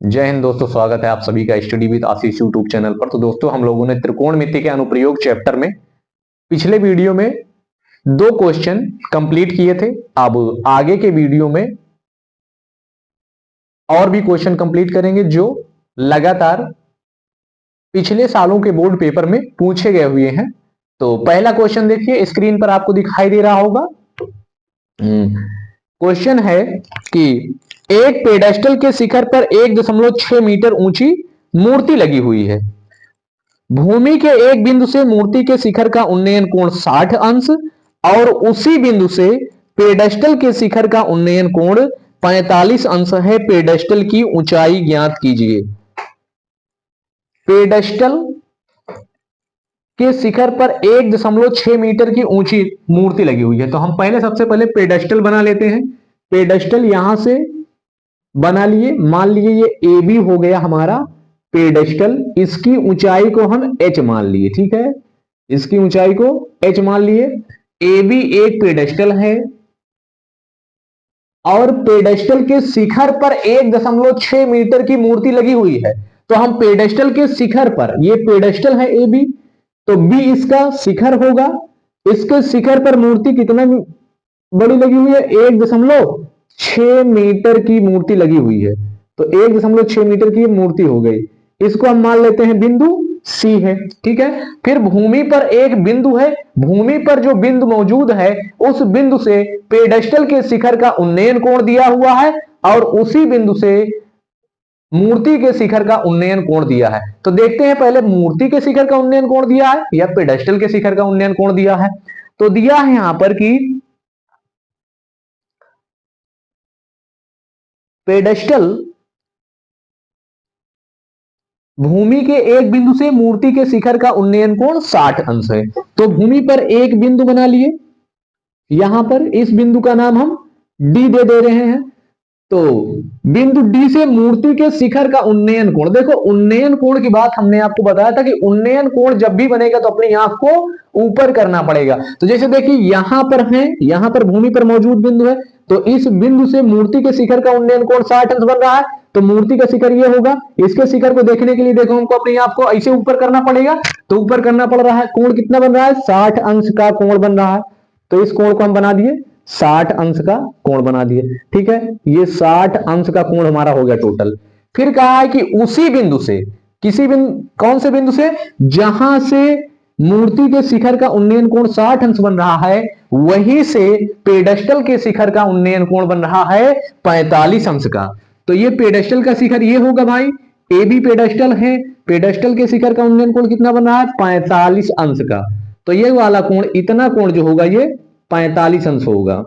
जय हिंद दोस्तों, स्वागत है आप सभी का study with Ashish YouTube channel पर। तो दोस्तों, हम लोगों ने त्रिकोणमिति के अनुप्रयोग चैप्टर में पिछले वीडियो में दो क्वेश्चन कंप्लीट किए थे। अब आगे के वीडियो में और भी क्वेश्चन कंप्लीट करेंगे जो लगातार पिछले सालों के बोर्ड पेपर में पूछे गए हुए हैं। तो पहला क्वेश्चन देखिए, स्क्रीन पर आपको दिखाई दे रहा होगा। क्वेश्चन है कि एक पेडेस्टल के शिखर पर 1.6 मीटर ऊंची मूर्ति लगी हुई है। भूमि के एक बिंदु से मूर्ति के शिखर का उन्नयन कोण 60 अंश और उसी बिंदु से पेडेस्टल के शिखर का उन्नयन कोण 45 अंश है। पेडेस्टल की ऊंचाई ज्ञात कीजिए। पेडेस्टल के शिखर पर 1.6 मीटर की ऊंची मूर्ति लगी हुई है। तो हम पहले सबसे पहले पेडेस्टल बना लेते हैं। पेडेस्टल यहां से बना लिए, मान लिए ये ए बी हो गया हमारा पेडेस्टल। इसकी ऊंचाई को हम h मान लिए, ठीक है, इसकी ऊंचाई को h मान लिए। ए बी एक पेडेस्टल है और पेडेस्टल के शिखर पर 1.6 मीटर की मूर्ति लगी हुई है। तो हम पेडेस्टल के शिखर पर, ये पेडेस्टल है ए बी, तो बी इसका शिखर होगा। इसके शिखर पर मूर्ति कितना बड़ी लगी हुई है? 1.6 मीटर की मूर्ति लगी हुई है। तो 1.6 मीटर की मूर्ति हो गई। इसको हम मान लेते हैं बिंदु सी है, ठीक है। फिर भूमि पर एक बिंदु है, भूमि पर जो बिंदु मौजूद है उस बिंदु से पेडेस्टल के शिखर का उन्नयन कोण दिया हुआ है और उसी बिंदु से मूर्ति के शिखर का उन्नयन कोण दिया है। तो देखते हैं पहले मूर्ति के शिखर का उन्नयन कोण दिया है या पेडेस्टल के शिखर का उन्नयन कोण दिया है। तो दिया है यहां पर कि पेडेस्टल भूमि के एक बिंदु से मूर्ति के शिखर का उन्नयन कोण 60 अंश है। तो भूमि पर एक बिंदु बना लिए, यहां पर इस बिंदु का नाम हम डी दे रहे हैं। तो बिंदु डी से मूर्ति के शिखर का उन्नयन कोण, देखो उन्नयन कोण की बात हमने आपको बताया था कि उन्नयन कोण जब भी बनेगा तो अपनी आंख को ऊपर करना पड़ेगा। तो जैसे देखिए यहां पर है, यहां पर भूमि पर मौजूद बिंदु है, तो इस बिंदु से मूर्ति के शिखर का उन्नयन कोण 60 अंश बन रहा है। तो मूर्ति का शिखर ये होगा। इसके शिखर को देखने के लिए देखो हमको अपने आप को ऐसे ऊपर करना पड़ेगा, तो ऊपर करना पड़ रहा है। कोण कितना बन रहा है? 60 अंश का कोण बन रहा है। तो इस कोण को हम बना दिए, 60 अंश का कोण बना दिए, ठीक है। ये 60 अंश का कोण हमारा हो गया टोटल। फिर कहा है कि उसी बिंदु से, किसी बिंदु, कौन से बिंदु से? जहां से मूर्ति के शिखर का उन्नयन कोण 60 अंश बन रहा है, वहीं से पेडेस्टल के शिखर का उन्नयन कोण बन रहा है 45 अंश का। तो ये पेडेस्टल का शिखर ये होगा भाई, ए बी पेडेस्टल है, पेडेस्टल के शिखर का उन्नयन कोण कितना बन रहा है? 45 अंश का। तो ये वाला कोण, इतना कोण जो होगा ये 45 अंश होगा।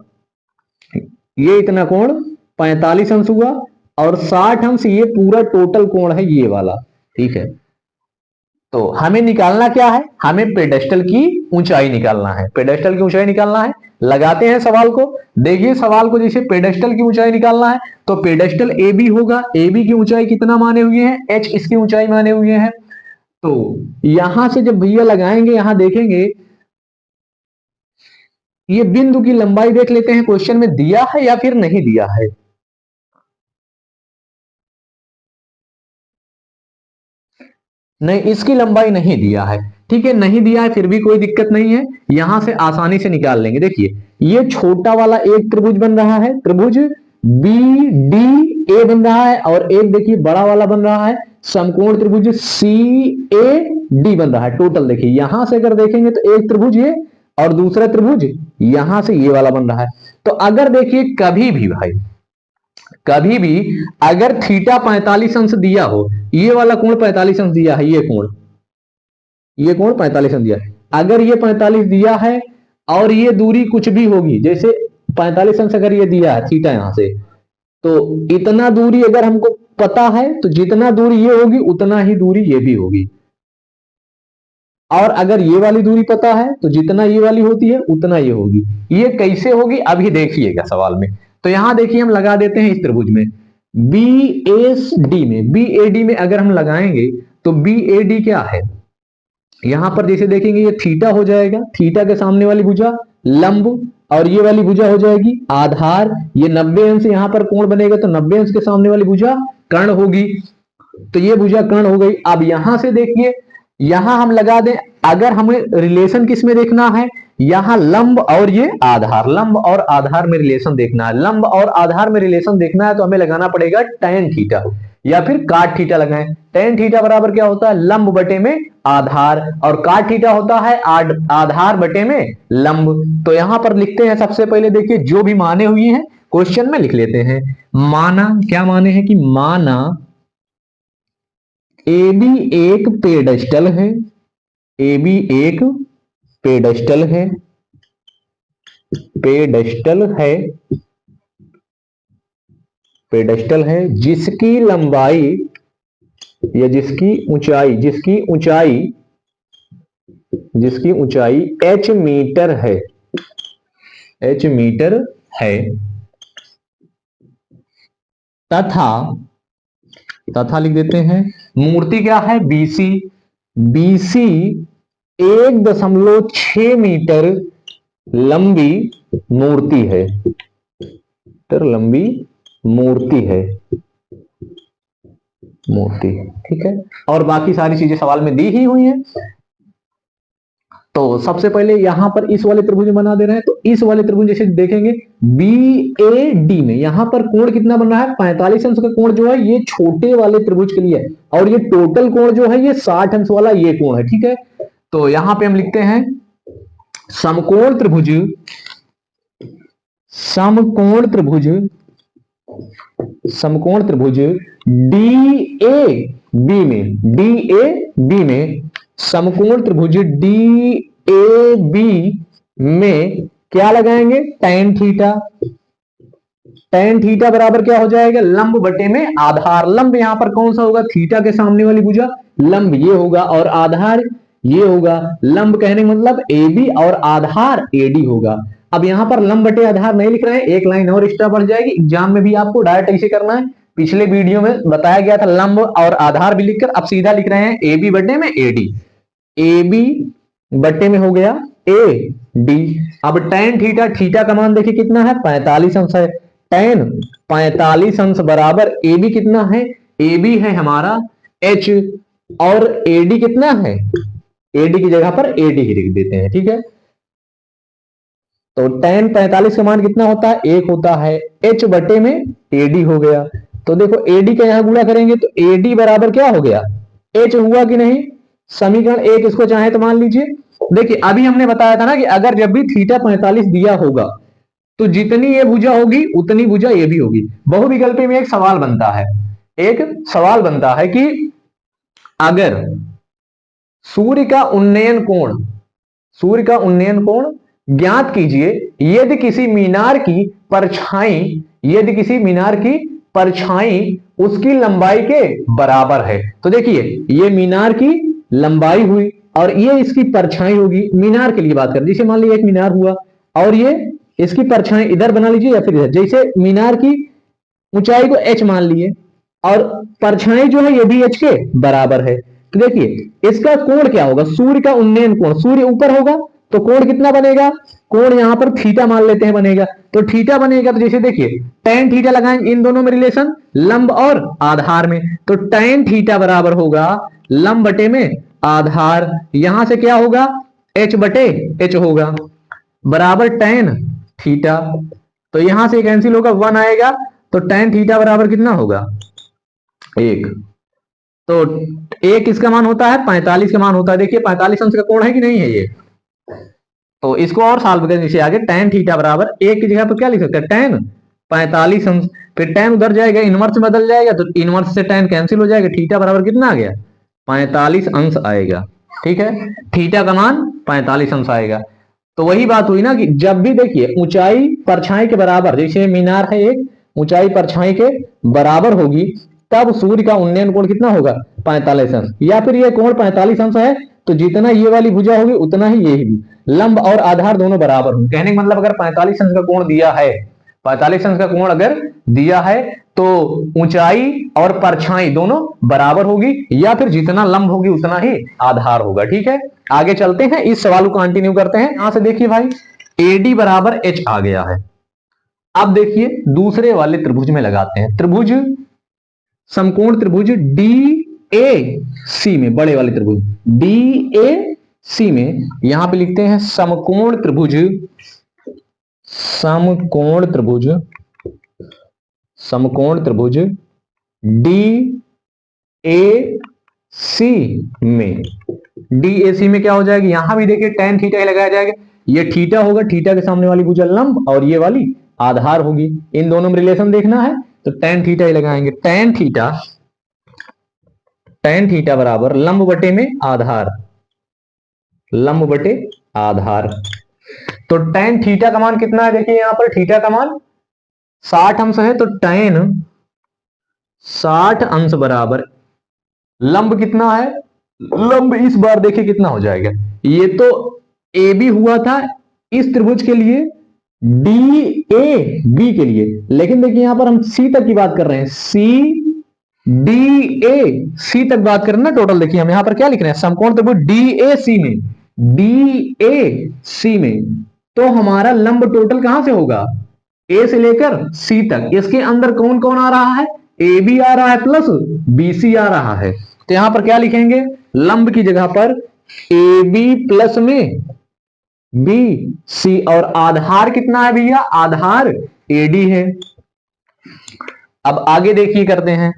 ये इतना कोण 45 अंश हुआ और 60 अंश ये पूरा टोटल कोण है ये वाला, ठीक है। तो हमें निकालना क्या है? हमें पेडेस्टल की ऊंचाई निकालना है। पेडेस्टल की ऊंचाई निकालना है। लगाते हैं सवाल को। देखिए सवाल को, जैसे पेडेस्टल की ऊंचाई निकालना है तो पेडेस्टल ए बी होगा। ए बी की ऊंचाई कितना माने हुए हैं? h इसकी ऊंचाई माने हुए हैं। तो यहां से जब भैया लगाएंगे, यहां देखेंगे ये बिंदु की लंबाई देख लेते हैं, क्वेश्चन में दिया है या फिर नहीं दिया है। नहीं, इसकी लंबाई नहीं दिया है, ठीक है, नहीं दिया है, फिर भी कोई दिक्कत नहीं है, यहां से आसानी से निकाल लेंगे। देखिए ये छोटा वाला एक त्रिभुज बन रहा है, त्रिभुज बी डी ए बन रहा है, और एक देखिए बड़ा वाला बन रहा है समकोण त्रिभुज सी ए डी बन रहा है। टोटल देखिए यहां से अगर देखेंगे तो एक त्रिभुज ये और दूसरा त्रिभुज यहां से ये वाला बन रहा है। तो अगर देखिए कभी भी भाई, कभी भी अगर थीटा 45 अंश दिया हो, ये वाला कोण 45 अंश दिया है, ये कोण 45 अंश दिया है, अगर ये 45 दिया है और ये दूरी कुछ भी होगी, जैसे 45 अंश अगर ये दिया है थीटा यहां से, तो इतना दूरी अगर हमको पता है तो जितना दूरी ये होगी उतना ही दूरी ये भी होगी। और अगर ये वाली दूरी पता है तो जितना ये वाली होती है उतना ये होगी। ये कैसे होगी अभी देखिएगा सवाल में। तो यहां देखिए हम लगा देते हैं इस त्रिभुज में बी एस डी में, बी ए डी में अगर हम लगाएंगे तो बी ए डी क्या है, यहां पर जैसे देखेंगे ये थीटा हो जाएगा, थीटा के सामने वाली भुजा लंब, और ये वाली भुजा हो जाएगी आधार। ये 90 अंश यहां पर कोण बनेगा तो 90 अंश के सामने वाली भुजा कर्ण होगी, तो ये भुजा कर्ण हो गई। अब यहां से देखिए, यहां हम लगा दें, अगर हमें रिलेशन किस में देखना है, यहां लंब और ये आधार, लंब और आधार में रिलेशन देखना है। लंब और आधार में रिलेशन देखना है तो हमें लगाना पड़ेगा tan थीटा या फिर काट थीटा लगाएं। tan थीटा बराबर क्या होता है, लंब बटे में आधार, और काट थीटा होता है आधार बटे में लंब। तो यहां पर लिखते हैं, सबसे पहले देखिए जो भी माने हुई हैं क्वेश्चन में लिख लेते हैं। माना, क्या माने हैं कि माना AB एक पेडस्टल है, AB एक पेडस्टल है, पेडस्टल है, पेडस्टल है जिसकी लंबाई या जिसकी ऊंचाई, जिसकी ऊंचाई h मीटर है, h मीटर है, तथा लिख देते हैं मूर्ति क्या है, BC, BC 1.6 मीटर लंबी मूर्ति है, लंबी मूर्ति है, मूर्ति, ठीक है। और बाकी सारी चीजें सवाल में दी ही हुई हैं। तो सबसे पहले यहां पर इस वाले त्रिभुज बना दे रहे हैं, तो इस वाले त्रिभुज जैसे देखेंगे BAD में यहां पर कोण कितना बन रहा है, 45 अंश का कोण जो है ये छोटे वाले त्रिभुज के लिए है, और ये टोटल कोण जो है ये 60 अंश वाला ये कोण है, ठीक है। तो यहां पे हम लिखते हैं समकोण त्रिभुज, समकोण त्रिभुज, समकोण त्रिभुज DAB में, DAB में, समकोण त्रिभुज DAB में क्या लगाएंगे, tan थीटा। tan थीटा बराबर क्या हो जाएगा, लंब बटे में आधार। लंब यहां पर कौन सा होगा, थीटा के सामने वाली भुजा, लंब ये होगा, और आधार ये होगा। लंब कहने का मतलब AB और आधार AD होगा। अब यहां पर लंब बटे आधार नहीं लिख रहे हैं, एक लाइन और एक्स्ट्रा बढ़ जाएगी, एग्जाम में भी आपको डायरेक्ट ऐसे करना है। पिछले वीडियो में बताया गया था लंब और आधार भी लिखकर, अब सीधा लिख रहे हैं AB बटे में AD, AB बटे में हो गया AD। अब tan थीटा, थीटा का मान देखिए कितना है, 45 अंश है। tan 45 अंश बराबर AB कितना है, AB है हमारा H, और AD कितना है, AD की जगह पर AD ही लिख देते हैं, ठीक है। तो tan 45 का मान कितना होता है, 1 होता है, H बटे में AD हो गया। तो देखो AD का यहां गुणा करेंगे तो AD बराबर क्या हो गया, H हुआ कि नहीं, समीकरण 1 इसको चाहे तो मान लीजिए। देखिए अभी हमने बताया था ना कि अगर जब भी थीटा 45 दिया होगा तो जितनी ये भुजा होगी उतनी भुजा ये भी होगी। बहुविकल्पी में एक सवाल बनता है, एक सवाल बनता है कि अगर सूर्य का उन्नयन कोण, सूर्य का उन्नयन कोण ज्ञात कीजिए यदि किसी मीनार की परछाई, यदि किसी मीनार की परछाई उसकी लंबाई के बराबर है। तो देखिए ये मीनार की लंबाई हुई और ये इसकी परछाई होगी। मीनार के लिए बात करें, जैसे मान लीजिए एक मीनार हुआ और ये इसकी परछाई इधर बना लीजिए या फिर इधर, जैसे मीनार की ऊंचाई को h मान लिए और परछाई जो है ये भी h के बराबर है। तो देखिए इसका कोण क्या होगा, सूर्य का उन्नयन कोण, सूर्य ऊपर होगा तो कोण कितना बनेगा, कोण यहां पर थीटा मान लेते हैं बनेगा, तो थीटा बनेगा। तो जैसे देखिए tan थीटा लगाएंगे, इन दोनों में रिलेशन लंब और आधार में, तो tan थीटा बराबर होगा लंब बटे में आधार, यहां से क्या होगा h बटे h होगा बराबर tan थीटा। तो यहां से कैंसिल होगा, 1 आएगा, तो tan थीटा बराबर कितना होगा 1। तो 1 इसका मान होता है, 45 का मान होता है। देखिए 45 अंश का कोण है कि नहीं है ये, तो इसको और सॉल्व करने से आगे tan थीटा बराबर 1 की जगह पर क्या लिख सकते हैं, tan 45 अंश, फिर tan उधर जाएगा इनवर्स बदल जाएगा तो इनवर्स से tan कैंसिल हो जाएगा, थीटा बराबर कितना आ गया 45 अंश आएगा, ठीक है। थीटा का मान 45 अंश आएगा। तो वही बात हुई ना कि जब भी देखिए ऊंचाई परछाई के बराबर, जैसे मीनार है एक, ऊंचाई परछाई के बराबर होगी तब सूर्य का उन्नयन कोण कितना होगा 45 अंश, या फिर ये कोण 45 अंश है तो जितना ये वाली भुजा होगी उतना ही ये भी, लंब और आधार दोनों बराबर होंगे। कहने का मतलब अगर 45 अंश का कोण दिया है, 45 अंश का कोण अगर दिया है तो ऊंचाई और परछाई दोनों बराबर होगी, या फिर जितना लंब होगी उतना ही आधार होगा, ठीक है। आगे चलते हैं, इस सवाल को कंटिन्यू करते हैं। यहां से देखिए भाई AD बराबर H आ गया है। अब देखिए दूसरे वाले त्रिभुज में लगाते हैं, त्रिभुज समकोण त्रिभुज डी ए सी में, बड़े वाले त्रिभुज डी ए सी में यहां पे लिखते हैं समकोण त्रिभुज, समकोण त्रिभुज, समकोण त्रिभुज डी ए सी में, डी ए सी में क्या हो जाएगा, यहां भी देखिए tan थीटा लगाया जाएगा, ये थीटा होगा, थीटा के सामने वाली भुजा लंब और ये वाली आधार होगी, इन दोनों में रिलेशन देखना है तो tan थीटा ही लगाएंगे, tan थीटा बराबर लंब बटे में आधार, लंब बटे आधार। तो tan थीटा का मान कितना है, देखिए यहां पर थीटा का मान 60 अंश है, तो tan 60 अंश बराबर लंब कितना है, लंब इस बार देखिए कितना हो जाएगा, ये तो ए बी हुआ था इस त्रिभुज के लिए, डी ए बी के लिए, लेकिन देखिए यहां पर हम सी तक की बात कर रहे हैं, सी डी ए सी तक बात कर रहे हैं ना टोटल। देखिए हम यहां पर क्या लिख रहे हैं, समकोण त्रिभुज डी ए सी में, डी ए सी में, तो हमारा लंब टोटल कहां से होगा, ए से लेकर सी तक, इसके अंदर कौन कौन आ रहा है, ए बी आ रहा है प्लस बी सी आ रहा है, तो यहां पर क्या लिखेंगे, लंब की जगह पर ए बी प्लस में बी सी, और आधार कितना है भैया, आधार एडी है। अब आगे देखिए करते हैं,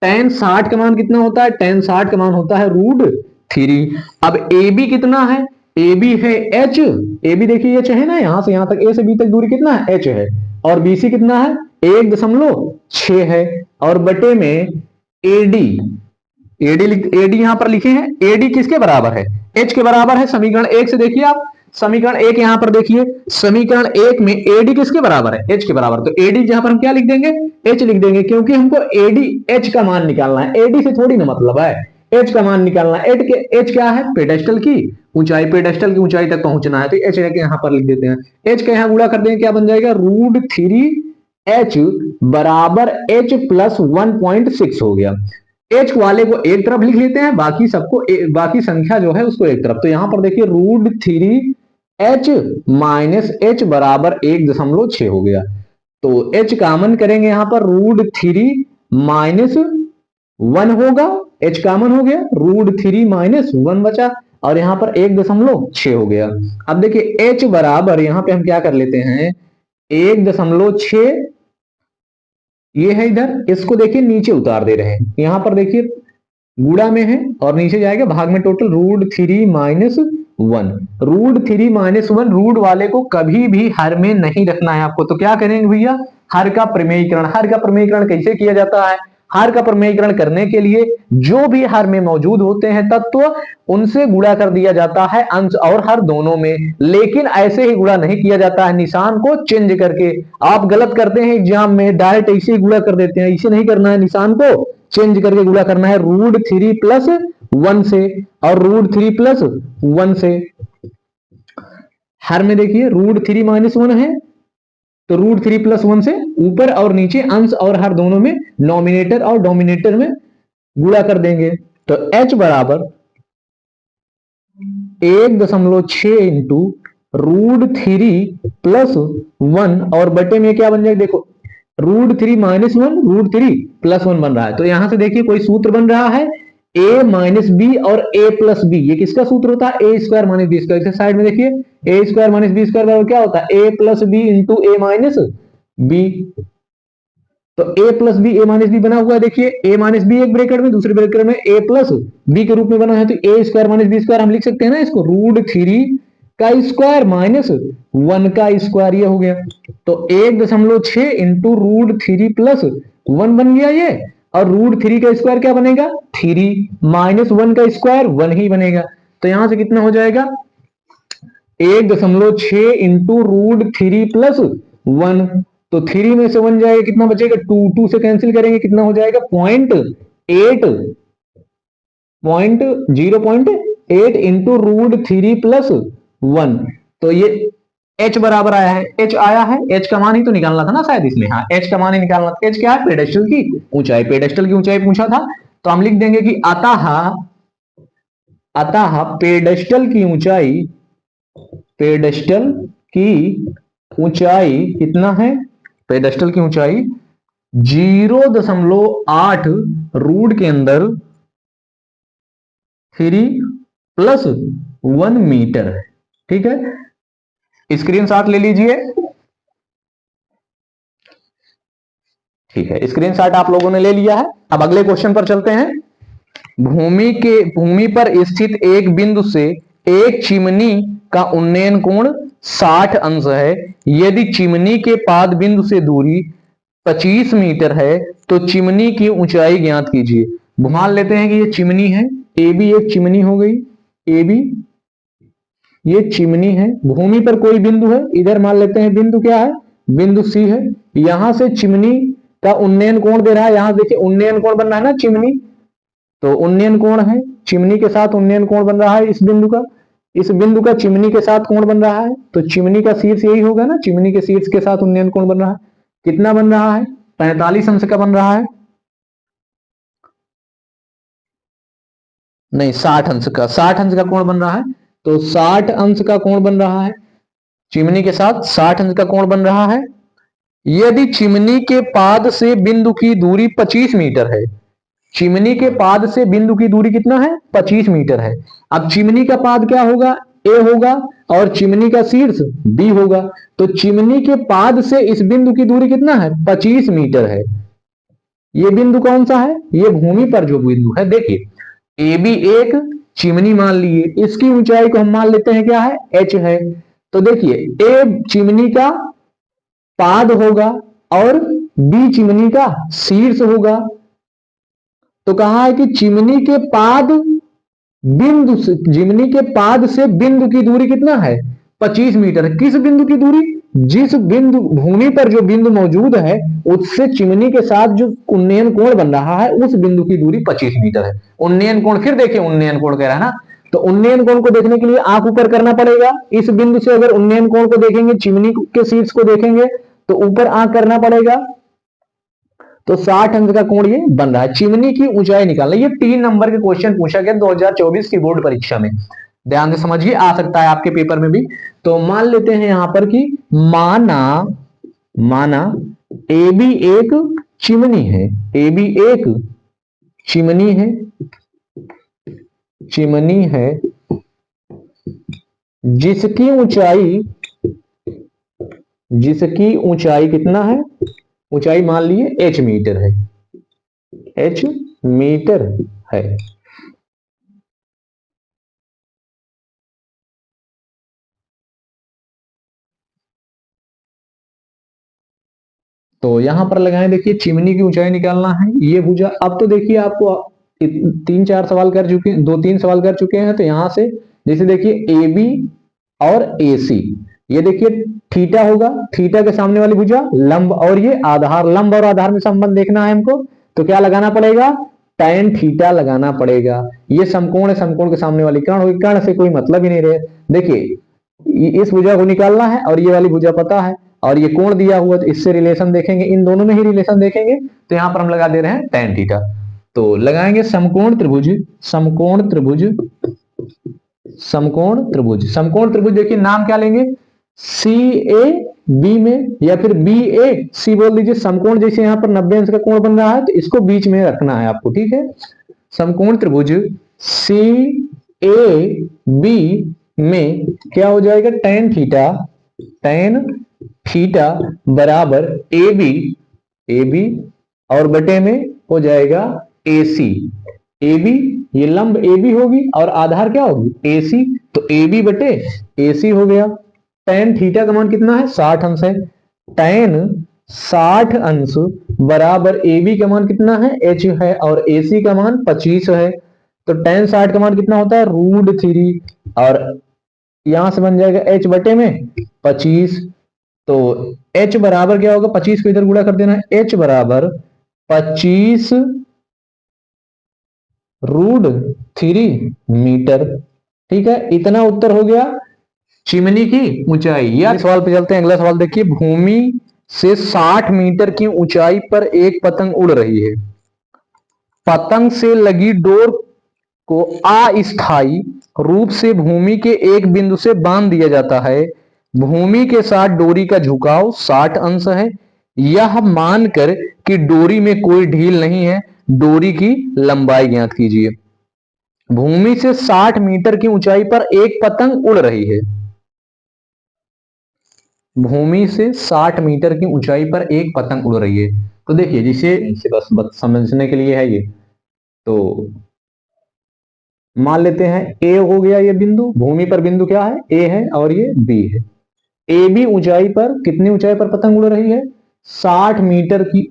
tan 60 का मान कितना होता है, tan 60 का मान होता है √3। अब ए बी कितना है, ए बी है h, ए बी देखिए h है ना, यहां से यहां तक, ए से बी तक दूरी कितना है, h है, और बी सी कितना है 1.6 है, और बटे में एडी, एडी यहां पर लिखे हैं, एडी किसके बराबर है, एच के बराबर है, समीकरण 1 से देखिए आप, समीकरण 1 यहां पर देखिए, समीकरण 1 में एडी किसके बराबर है, एच के बराबर, तो एडी जहां पर हम क्या लिख देंगे, एच लिख देंगे, क्योंकि हमको एडी एच का मान निकालना है, एडी से थोड़ी ना मतलब है, एच का मान निकालना है, एच क्या है, पेडेस्टल की ऊंचाई, पेडेस्टल की ऊंचाई तक पहुंचना है, तो एच यहां पर लिख देते हैं, एच का यहां गुणा कर देंगे, क्या बन जाएगा, √3h बराबर h प्लस 1.6 हो गया। एच वाले को एक तरफ लिख लेते हैं, बाकी सबको बाकी संख्या जो है उसको एक तरफ, तो यहां पर देखिए √3h माइनस h बराबर 1.6 हो गया, तो h कामन करेंगे यहां पर, √3 माइनस 1 होगा, h कामन हो गया, √3 माइनस 1 बचा, और यहां पर 1.6 हो गया। अब देखिए h बराबर यहां पे हम क्या कर लेते हैं, 1.6 ये है इधर, इसको देखिए नीचे उतार दे रहे हैं, यहां पर देखिए गुणा में है और नीचे जाएगा भाग में, टोटल √3 माइनस 1, √3 माइनस 1, रूट वाले को कभी भी हर में नहीं रखना है आपको, तो क्या करेंगे भैया, हर का प्रमेयीकरण, हर का प्रमेयीकरण कैसे किया जाता है, हर का प्रमेयीकरण करने के लिए जो भी हर में मौजूद होते हैं तत्व, उनसे गुणा कर दिया जाता है अंश और हर दोनों में, लेकिन ऐसे ही गुणा नहीं किया जाता है, निशान को चेंज करके, आप गलत करते हैं एग्जाम में, डायरेक्ट ऐसे ही गुणा कर देते हैं, इसे नहीं करना है, निशान को चेंज करके गुणा करना है, √3 प्लस 1 से और √3 प्लस 1 से, हर में देखिए √3 माइनस 1 है, तो √3 प्लस 1 से ऊपर और नीचे अंश और हर दोनों में, नॉमिनेटर और डोमिनेटर में गुणा कर देंगे, तो h बराबर 1.6 इंटू √3 प्लस 1, और बटे में क्या बन जाएगा, देखो √3 माइनस 1 √3 प्लस 1 बन रहा है, तो यहां से देखिए कोई सूत्र बन रहा है, a माइनस बी और a प्लस बी, ये किसका सूत्र होता है, a square minus B square, इस साइड में देखिए a square minus B square बराबर क्या होता है, a plus B into a minus B, तो a plus B a minus B बना हुआ है, देखिए a माइनस बी एक ब्रैकेट में, दूसरे ब्रैकेट में a प्लस बी के रूप में बना है, तो a square minus B square हम लिख सकते हैं ना इसको, √3 का स्क्वायर माइनस 1 का स्क्वायर, ये हो गया, तो 1.6 इंटू √3 प्लस 1 बन गया ये, और √3 का स्क्वायर क्या बनेगा, 3 माइनस 1 का स्क्वायर 1 ही बनेगा, तो यहां से कितना हो जाएगा, 1.6 इंटू √3 प्लस 1, तो 3 में से 1 जाएगा, कितना बचेगा, 2, 2 से कैंसिल करेंगे, कितना हो जाएगा, 0.8 इंटू √3 प्लस 1, तो ये h बराबर आया है, h आया है, h का मान ही तो निकालना था ना शायद इसमें, हाँ h का मान ही निकालना था, h क्या है, पेडेस्टल की ऊंचाई, पेडेस्टल की ऊंचाई पूछा था, तो हम लिख देंगे कि अतः पेडेस्टल की ऊंचाई, पेडेस्टल की ऊंचाई कितना है, पेडेस्टल की ऊंचाई 0.8 रूट के अंदर 3+1 मीटर है। ठीक है, स्क्रीनशॉट ले लीजिए। ठीक है, स्क्रीनशॉट आप लोगों ने ले लिया है। अब अगले क्वेश्चन पर चलते हैं। भूमि पर स्थित एक बिंदु से एक चिमनी का उन्नयन कोण 60 अंश है। यदि चिमनी के पाद बिंदु से दूरी 25 मीटर है तो चिमनी की ऊंचाई ज्ञात कीजिए। मान लेते हैं कि ये चिमनी है, ए बी एक चिमनी हो गई, ए बी ये चिमनी है। भूमि पर कोई बिंदु है, इधर मान लेते हैं बिंदु क्या है, बिंदु सी है। यहां से चिमनी का उन्नयन कोण दे रहा है, यहां देखिए उन्नयन कोण बन रहा है ना चिमनी, तो उन्नयन कोण है, चिमनी के साथ उन्नयन कोण बन रहा है इस बिंदु का, इस बिंदु का चिमनी के साथ कोण बन रहा है, तो चिमनी का शीर्ष यही होगा ना, चिमनी के शीर्ष के साथ उन्नयन कोण बन रहा है। कितना बन रहा है, 45 अंश का बन रहा है, नहीं 60 अंश का, 60 अंश का कोण बन रहा है। तो 60 अंश का कोण बन रहा है, चिमनी के साथ 60 अंश का कोण बन रहा है। यदि चिमनी के पाद से बिंदु की दूरी 25 मीटर है, चिमनी के पाद से बिंदु की दूरी कितना है, 25 मीटर है। अब चिमनी का पाद क्या होगा, ए होगा, और चिमनी का शीर्ष बी होगा। तो चिमनी के पाद से इस बिंदु की दूरी कितना है, 25 मीटर है। ये बिंदु कौन सा है, ये भूमि पर जो बिंदु है, देखिए ए बी एक चिमनी मान लिए, इसकी ऊंचाई को हम मान लेते हैं क्या है, एच है। तो देखिए ए चिमनी का पाद होगा और बी चिमनी का शीर्ष होगा। तो कहा है कि चिमनी के पाद बिंदु से, चिमनी के पाद से बिंदु की दूरी कितना है, 25 मीटर। किस बिंदु की दूरी, जिस बिंदु भूमि पर जो बिंदु मौजूद है उससे चिमनी के साथ जो उन्नयन कोण बन रहा है उस बिंदु की दूरी 25 मीटर है। उन्नयन कोण, फिर देखिए उन्नयन कोण कह रहा है ना, तो उन्नयन कोण को देखने के लिए आंख ऊपर करना पड़ेगा। इस बिंदु से अगर उन्नयन कोण को देखेंगे, चिमनी के शीर्ष को देखेंगे तो ऊपर आंख करना पड़ेगा, तो 60 अंश का कोण ये बन रहा है। चिमनी की ऊंचाई निकालना, ये 3 नंबर के क्वेश्चन पूछा गया 2024 की बोर्ड परीक्षा में, ध्यान से समझिए, आ सकता है आपके पेपर में भी। तो मान लेते हैं यहां पर कि माना ए बी एक चिमनी है, ए बी एक चिमनी है, चिमनी है जिसकी ऊंचाई कितना है, ऊंचाई मान लिए h मीटर है, h मीटर है। तो यहां पर लगाएं, देखिए चिमनी की ऊंचाई निकालना है, ये भुजा। अब तो देखिए आपको 3-4 सवाल कर चुके हैं, 2-3 सवाल कर चुके हैं। तो यहां से जैसे देखिए ए बी और ए सी, ये देखिए थीटा होगा, थीटा के सामने वाली भुजा लंब, और ये आधार, लंब और आधार में संबंध देखना है हमको, तो क्या लगाना पड़ेगा, tan थीटा लगाना पड़ेगा। ये समकोण है, समकोण के सामने वाली कर्ण होगी, कर्ण से कोई मतलब ही नहीं रहे। देखिए इस भुजा को निकालना है और ये वाली भुजा पता है, और ये कोण दिया हुआ, तो इससे रिलेशन देखेंगे, इन दोनों में ही रिलेशन देखेंगे। तो यहां पर हम लगा दे रहे हैं tan थीटा। तो लगाएंगे समकोण त्रिभुज, समकोण त्रिभुज, समकोण त्रिभुज, समकोण त्रिभुज देखिए नाम क्या लेंगे, सी ए बी में, या फिर बी ए सी बोल दीजिए। समकोण जैसे यहाँ पर 90 अंश का कोण बन रहा है तो इसको बीच में रखना है आपको, ठीक है। समकोण त्रिभुज सी ए बी में क्या हो जाएगा, tan थीटा, tan थीटा बराबर ए बी और बटे में हो जाएगा ए सी। ए बी ये लंब ए बी होगी और आधार क्या होगी, ए सी, तो ए बी बटे ए सी हो गया। tan थीटा का मान कितना है, 60 अंश है, tan 60 अंश बराबर ए बी का मान कितना है, h है, और ए सी का मान 25 है। तो tan 60 का मान कितना होता है, √3, और यहां से बन जाएगा h बटे में 25। तो h बराबर क्या होगा, 25 को इधर गुणा कर देना, h बराबर 25 √3 मीटर। ठीक है, इतना उत्तर हो गया चिमनी की ऊंचाई। या सवाल पे चलते हैं, अगला सवाल देखिए, भूमि से 60 मीटर की ऊंचाई पर एक पतंग उड़ रही है। पतंग से लगी डोर को अस्थायी रूप से भूमि के एक बिंदु से बांध दिया जाता है। भूमि के साथ डोरी का झुकाव 60 अंश है। यह मानकर कि डोरी में कोई ढील नहीं है, डोरी की लंबाई ज्ञात कीजिए। भूमि से 60 मीटर की ऊंचाई पर एक पतंग उड़ रही है। भूमि से 60 मीटर की ऊंचाई पर एक पतंग उड़ रही है। तो देखिए जिसे बस समझने के लिए है ये, तो मान लेते हैं ए हो गया ये बिंदु, भूमि पर बिंदु क्या है, ए है और ये बी है। ए बी ऊंचाई पर कितनी ऊंचाई पर पतंग उड़ रही है, 60 मीटर की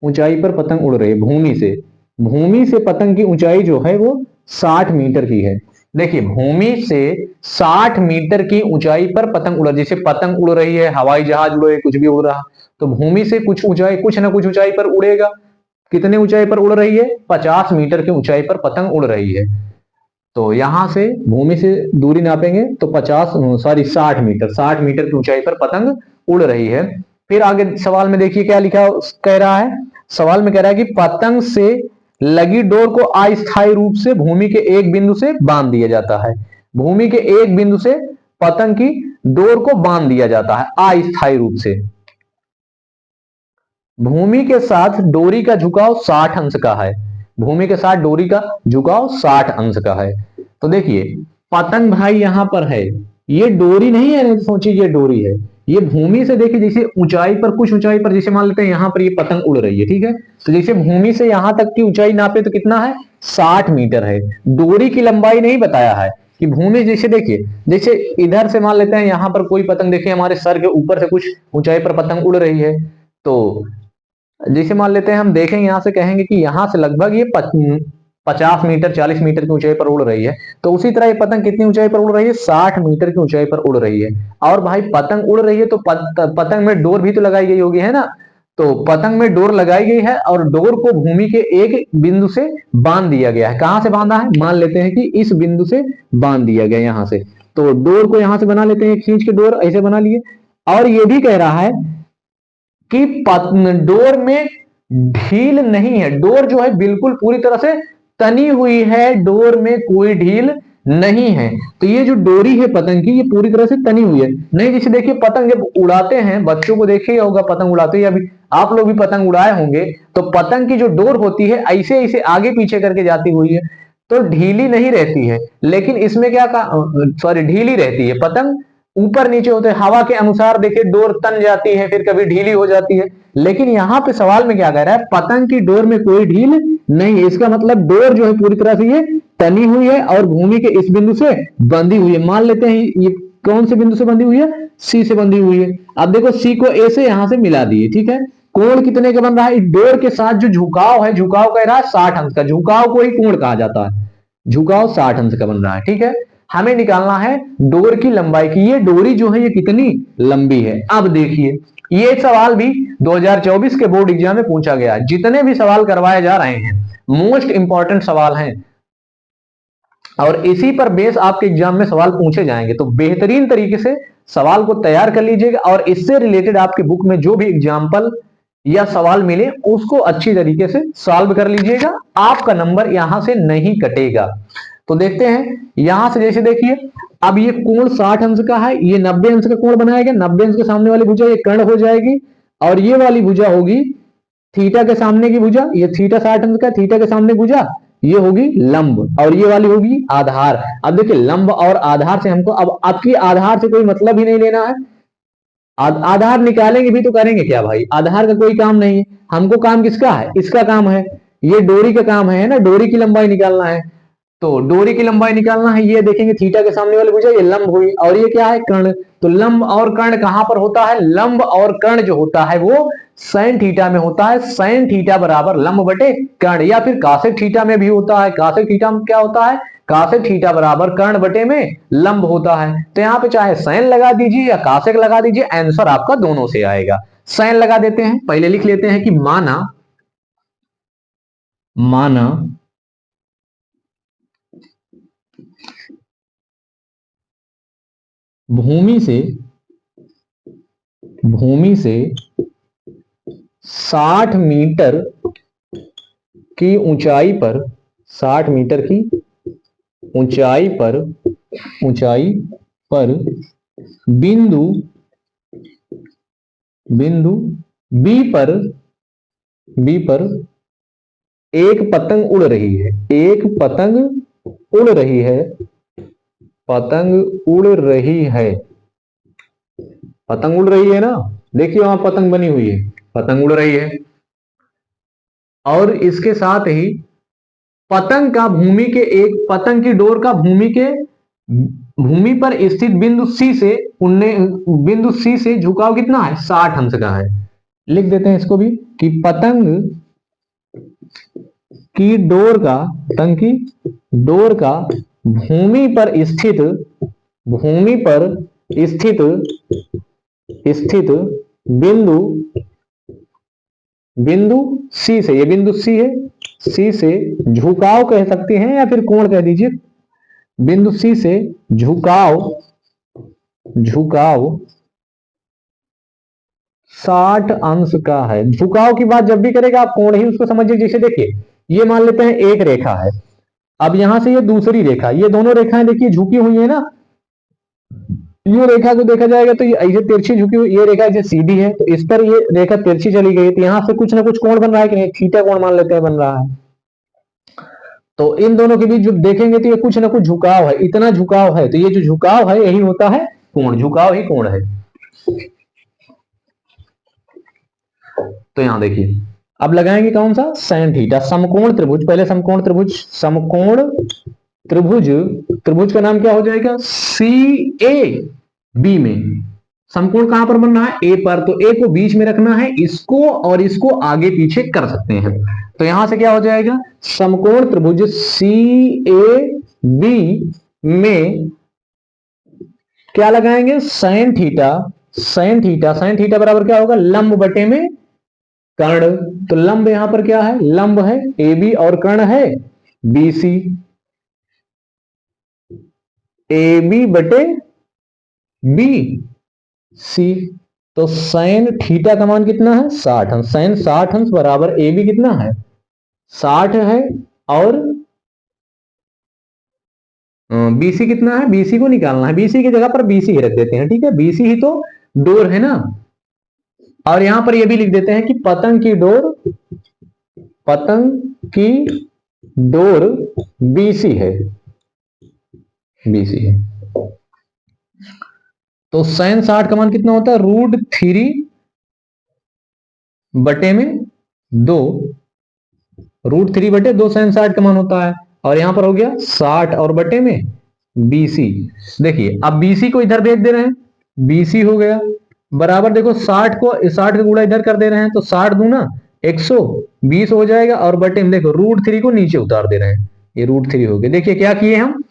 ऊंचाई पर पतंग उड़ रही है भूमि से। भूमि से पतंग की ऊंचाई जो है वो 60 मीटर की है। देखिए भूमि से 60 मीटर की ऊंचाई पर पतंग उड़, जैसे पतंग उड़ रही है, हवाई जहाज उड़ रहे, कुछ भी उड़ रहा, तो भूमि से कुछ ऊंचाई, कुछ ना कुछ ऊंचाई पर उड़ेगा। कितने ऊंचाई पर उड़ रही है, 50 मीटर की ऊंचाई पर पतंग उड़ रही है। तो यहां से भूमि से दूरी नापेंगे तो 60 मीटर की ऊंचाई पर पतंग उड़ रही है। फिर आगे सवाल में देखिए क्या लिखा कह रहा है, सवाल में कह रहा है कि पतंग से लगी डोर को अस्थायी रूप से भूमि के एक बिंदु से बांध दिया जाता है। भूमि के एक बिंदु से पतंग की डोर को बांध दिया जाता है अस्थायी रूप से। भूमि के साथ डोरी का झुकाव 60 अंश का है। भूमि के साथ डोरी का झुकाव 60 अंश का है। तो देखिए पतंग भाई यहां पर है, ये डोरी नहीं है, नहीं तो सोचिए ये डोरी है। ये भूमि से देखिए जैसे ऊंचाई पर, कुछ ऊंचाई पर, जैसे मान लेते हैं यहां पर ये पतंग उड़ रही है, ठीक है, तो जैसे भूमि से यहां तक की ऊंचाई नापे तो कितना है, 60 मीटर है। डोरी की लंबाई नहीं बताया है कि भूमि, जैसे देखिए जैसे इधर से मान लेते हैं यहां पर कोई पतंग, देखिए हमारे सर के ऊपर से कुछ ऊंचाई पर पतंग उड़ रही है, तो जैसे मान लेते हैं हम देखेंगे यहां से, कहेंगे कि यहां से लगभग ये 50 मीटर 40 मीटर की ऊंचाई पर उड़ रही है। तो उसी तरह ये पतंग कितनी ऊंचाई पर उड़ रही है, 60 मीटर की ऊंचाई पर उड़ रही है। और भाई पतंग उड़ रही है तो पतंग में डोर भी तो लगाई गई होगी, है ना। तो पतंग में डोर लगाई गई है और डोर को भूमि के एक बिंदु से बांध दिया गया है। कहां से बांधा है, मान लेते हैं कि इस बिंदु से बांध दिया गया यहां से। तो डोर को यहां से बना लेते हैं, खींच के डोर ऐसे बना लिए। और ये भी कह रहा है कि डोर में ढील नहीं है, डोर जो है बिल्कुल पूरी तरह से तनी हुई है, डोर में कोई ढील नहीं है। तो ये जो डोरी है पतंग की, ये पूरी तरह से तनी हुई है। नहीं जैसे देखिए पतंग जब उड़ाते हैं, बच्चों को देखिए होगा पतंग उड़ाते, या अभी आप लोग भी पतंग उड़ाए होंगे, तो पतंग की जो डोर होती है ऐसे ऐसे आगे पीछे करके जाती हुई है, तो ढीली नहीं रहती है। लेकिन इसमें क्या, सॉरी, ढीली रहती है। पतंग ऊपर नीचे होते हैं, हवा के अनुसार देखिए डोर तन जाती है, फिर कभी ढीली हो जाती है। लेकिन यहाँ पे सवाल में क्या कह रहा है, पतंग की डोर में कोई ढील नहीं है। इसका मतलब डोर जो है पूरी तरह से ये तनी हुई है और भूमि के इस बिंदु से बंधी हुई है। मान लेते हैं ये कौन से बिंदु से बंधी हुई है, सी से बंधी हुई है। अब देखो सी को ए से यहां से मिला दिए, ठीक है। कोण कितने का बन रहा है, इस डोर के साथ जो झुकाव है, झुकाव कह रहा है 60 अंश का, झुकाव को ही कोण कहा जाता है। झुकाव 60 अंश का बन रहा है, ठीक है। हमें निकालना है डोर की लंबाई की, ये डोरी जो है ये कितनी लंबी है। अब देखिए ये सवाल भी 2024 के बोर्ड एग्जाम में पूछा गया। जितने भी सवाल करवाए जा रहे हैं मोस्ट इंपॉर्टेंट सवाल हैं और इसी पर बेस आपके एग्जाम में सवाल पूछे जाएंगे। तो बेहतरीन तरीके से सवाल को तैयार कर लीजिएगा और इससे रिलेटेड आपके बुक में जो भी एग्जाम्पल या सवाल मिले उसको अच्छी तरीके से सॉल्व कर लीजिएगा, आपका नंबर यहां से नहीं कटेगा। तो देखते हैं यहां से, जैसे देखिए अब ये कोण 60 अंश का है, ये 90 अंश का कोण बनाएगा। 90 अंश के सामने वाली भुजा ये कर्ण हो जाएगी और ये वाली भुजा होगी थीटा के सामने की भुजा, ये थीटा 60 अंश का, थीटा के सामने भुजा ये होगी लंब और ये वाली होगी आधार। अब देखिए लंब और आधार से हमको, अब आपकी आधार से कोई मतलब ही नहीं लेना है। आधार निकालेंगे भी तो करेंगे क्या भाई, आधार का कोई काम नहीं है। हमको काम किसका है, इसका काम है, ये डोरी का काम है ना, डोरी की लंबाई निकालना है। तो डोरी की लंबाई निकालना है, ये देखेंगे थीटा के सामने वाली भुजा ये लंब हुई और ये क्या है, कर्ण। तो लंब और कर्ण कहां पर होता है, लंब और कर्ण जो होता है वो साइन थीटा में होता है। साइन थीटा बराबर लंब बटे कर्ण, या फिर कासेक थीटा में भी होता है। कासेक थीटा में क्या होता है, कासेक थीटा बराबर कर्ण बटे में लंब होता है। तो यहाँ पे चाहे साइन लगा दीजिए या कासेक लगा दीजिए, आंसर आपका दोनों से आएगा। साइन लगा देते हैं, पहले लिख लेते हैं कि माना माना भूमि से 60 मीटर की ऊंचाई पर, 60 मीटर की ऊंचाई पर बिंदु बी पर बी पर एक पतंग उड़ रही है, एक पतंग उड़ रही है, पतंग उड़ रही है, पतंग उड़ रही है ना, देखिए वहां पतंग बनी हुई है, पतंग उड़ रही है। और इसके साथ ही पतंग का भूमि के एक पतंग की डोर का भूमि पर स्थित बिंदु सी से बिंदु सी से झुकाव कितना है, 60 अंश का है। लिख देते हैं इसको भी कि पतंग की डोर का पतंग की डोर का भूमि पर स्थित भूमि पर स्थित स्थित बिंदु बिंदु सी से, ये बिंदु सी है, सी से झुकाव कह सकते हैं या फिर कोण कह दीजिए, बिंदु सी से झुकाव झुकाव 60 अंश का है। झुकाव की बात जब भी करेगा आप कोण ही उसको समझिए। जैसे देखिए ये मान लेते हैं एक रेखा है, अब यहां से ये दूसरी रेखा, ये दोनों रेखाएं देखिए झुकी हुई है ना, ये रेखा को देखा जाएगा तो ये ऐसे तिरछी झुकी हुई, ये रेखा ऐसे सीधी है तो इस पर ये रेखा तिरछी चली गई, तो यहां से कुछ ना कुछ कोण बन रहा है कि नहीं, थीटा कोण मान लेते हैं बन रहा है। तो इन दोनों के बीच जो देखेंगे तो ये कुछ ना कुछ झुकाव है, इतना झुकाव है, तो ये जो झुकाव है यही होता है कोण, झुकाव ही कोण है। तो यहां देखिए अब लगाएंगे कौन सा, साइन थीटा। समकोण त्रिभुज, पहले समकोण त्रिभुज, समकोण त्रिभुज, त्रिभुज का नाम क्या हो जाएगा, सी ए बी में। समकोण कहां पर बनना है, ए पर, तो ए को बीच में रखना है, इसको और इसको आगे पीछे कर सकते हैं। तो यहां से क्या हो जाएगा, समकोण त्रिभुज सी ए बी में क्या लगाएंगे, sine theta. Sine theta, sine theta बराबर क्या होगा, लंब बटे में कर्ण। तो लंब यहां पर क्या है, लंब है ए बी और कर्ण है बीसी, ए बी बटे बी सी। तो साइन थीटा का मान कितना है, 60 अंश। साइन 60 अंश बराबर ए बी कितना है, 60 है, और बीसी कितना है, बीसी को निकालना है, बीसी की जगह पर बीसी ही रख देते हैं, ठीक है, बीसी ही तो डोर है ना। और यहां पर ये भी लिख देते हैं कि पतंग की डोर, पतंग की डोर बीसी है, बीसी है। तो साइन 60 का मान कितना होता है, √3 बटे में 2, √3 बटे 2 साइन 60 का मान होता है। और यहां पर हो गया 60 और बटे में बीसी। देखिए अब बीसी को इधर भेज दे रहे हैं, बीसी हो गया बराबर, देखो 60 को 60 का गुणा इधर कर दे रहे हैं, तो 60 दूना 120 हो जाएगा, और बटे में देखो √3 को नीचे उतार दे रहे हैं, ये √3 हो गया। देखिए क्या किए हम,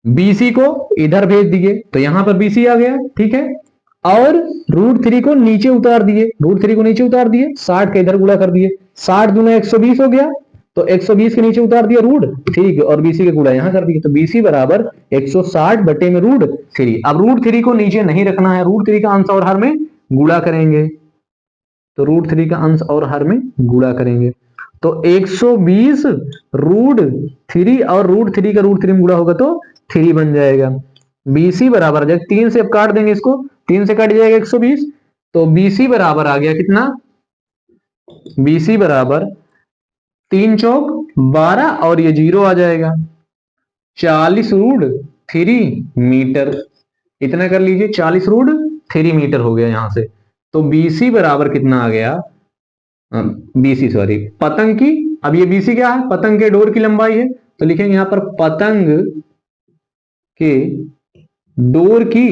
बीसी को इधर भेज दिए तो यहां पर बीसी आ गया, ठीक है, और √3 को नीचे उतार दिए, √3 को नीचे उतार दिए, 60 के इधर गुणा कर दिए, 60 दूना 120 हो गया, तो 120 के नीचे उतार दिया √3 और बीसी के गुणा यहां कर दिए, तो बीसी बराबर 160 बटे में √3। अब √3 को नीचे नहीं रखना है, √3 का अंश और हर में गुणा करेंगे, तो √3 का अंश और हर में गुणा करेंगे, तो 120 √3 और √3 का √3 में गुणा होगा तो 3 बन जाएगा। बीसी बराबर जब 3 से अब काट देंगे इसको, 3 से कट जाएगा 120, तो बीसी बराबर आ गया कितना, बीसी बराबर 3 चौक 12 और ये 0 आ जाएगा, 40 √3 मीटर। इतना कर लीजिए, 40 √3 मीटर हो गया यहां से। तो बीसी बराबर कितना आ गया, बीसी सॉरी पतंग की, अब ये बीसी क्या है, पतंग के डोर की लंबाई है, तो लिखेंगे यहां पर पतंग के डोर की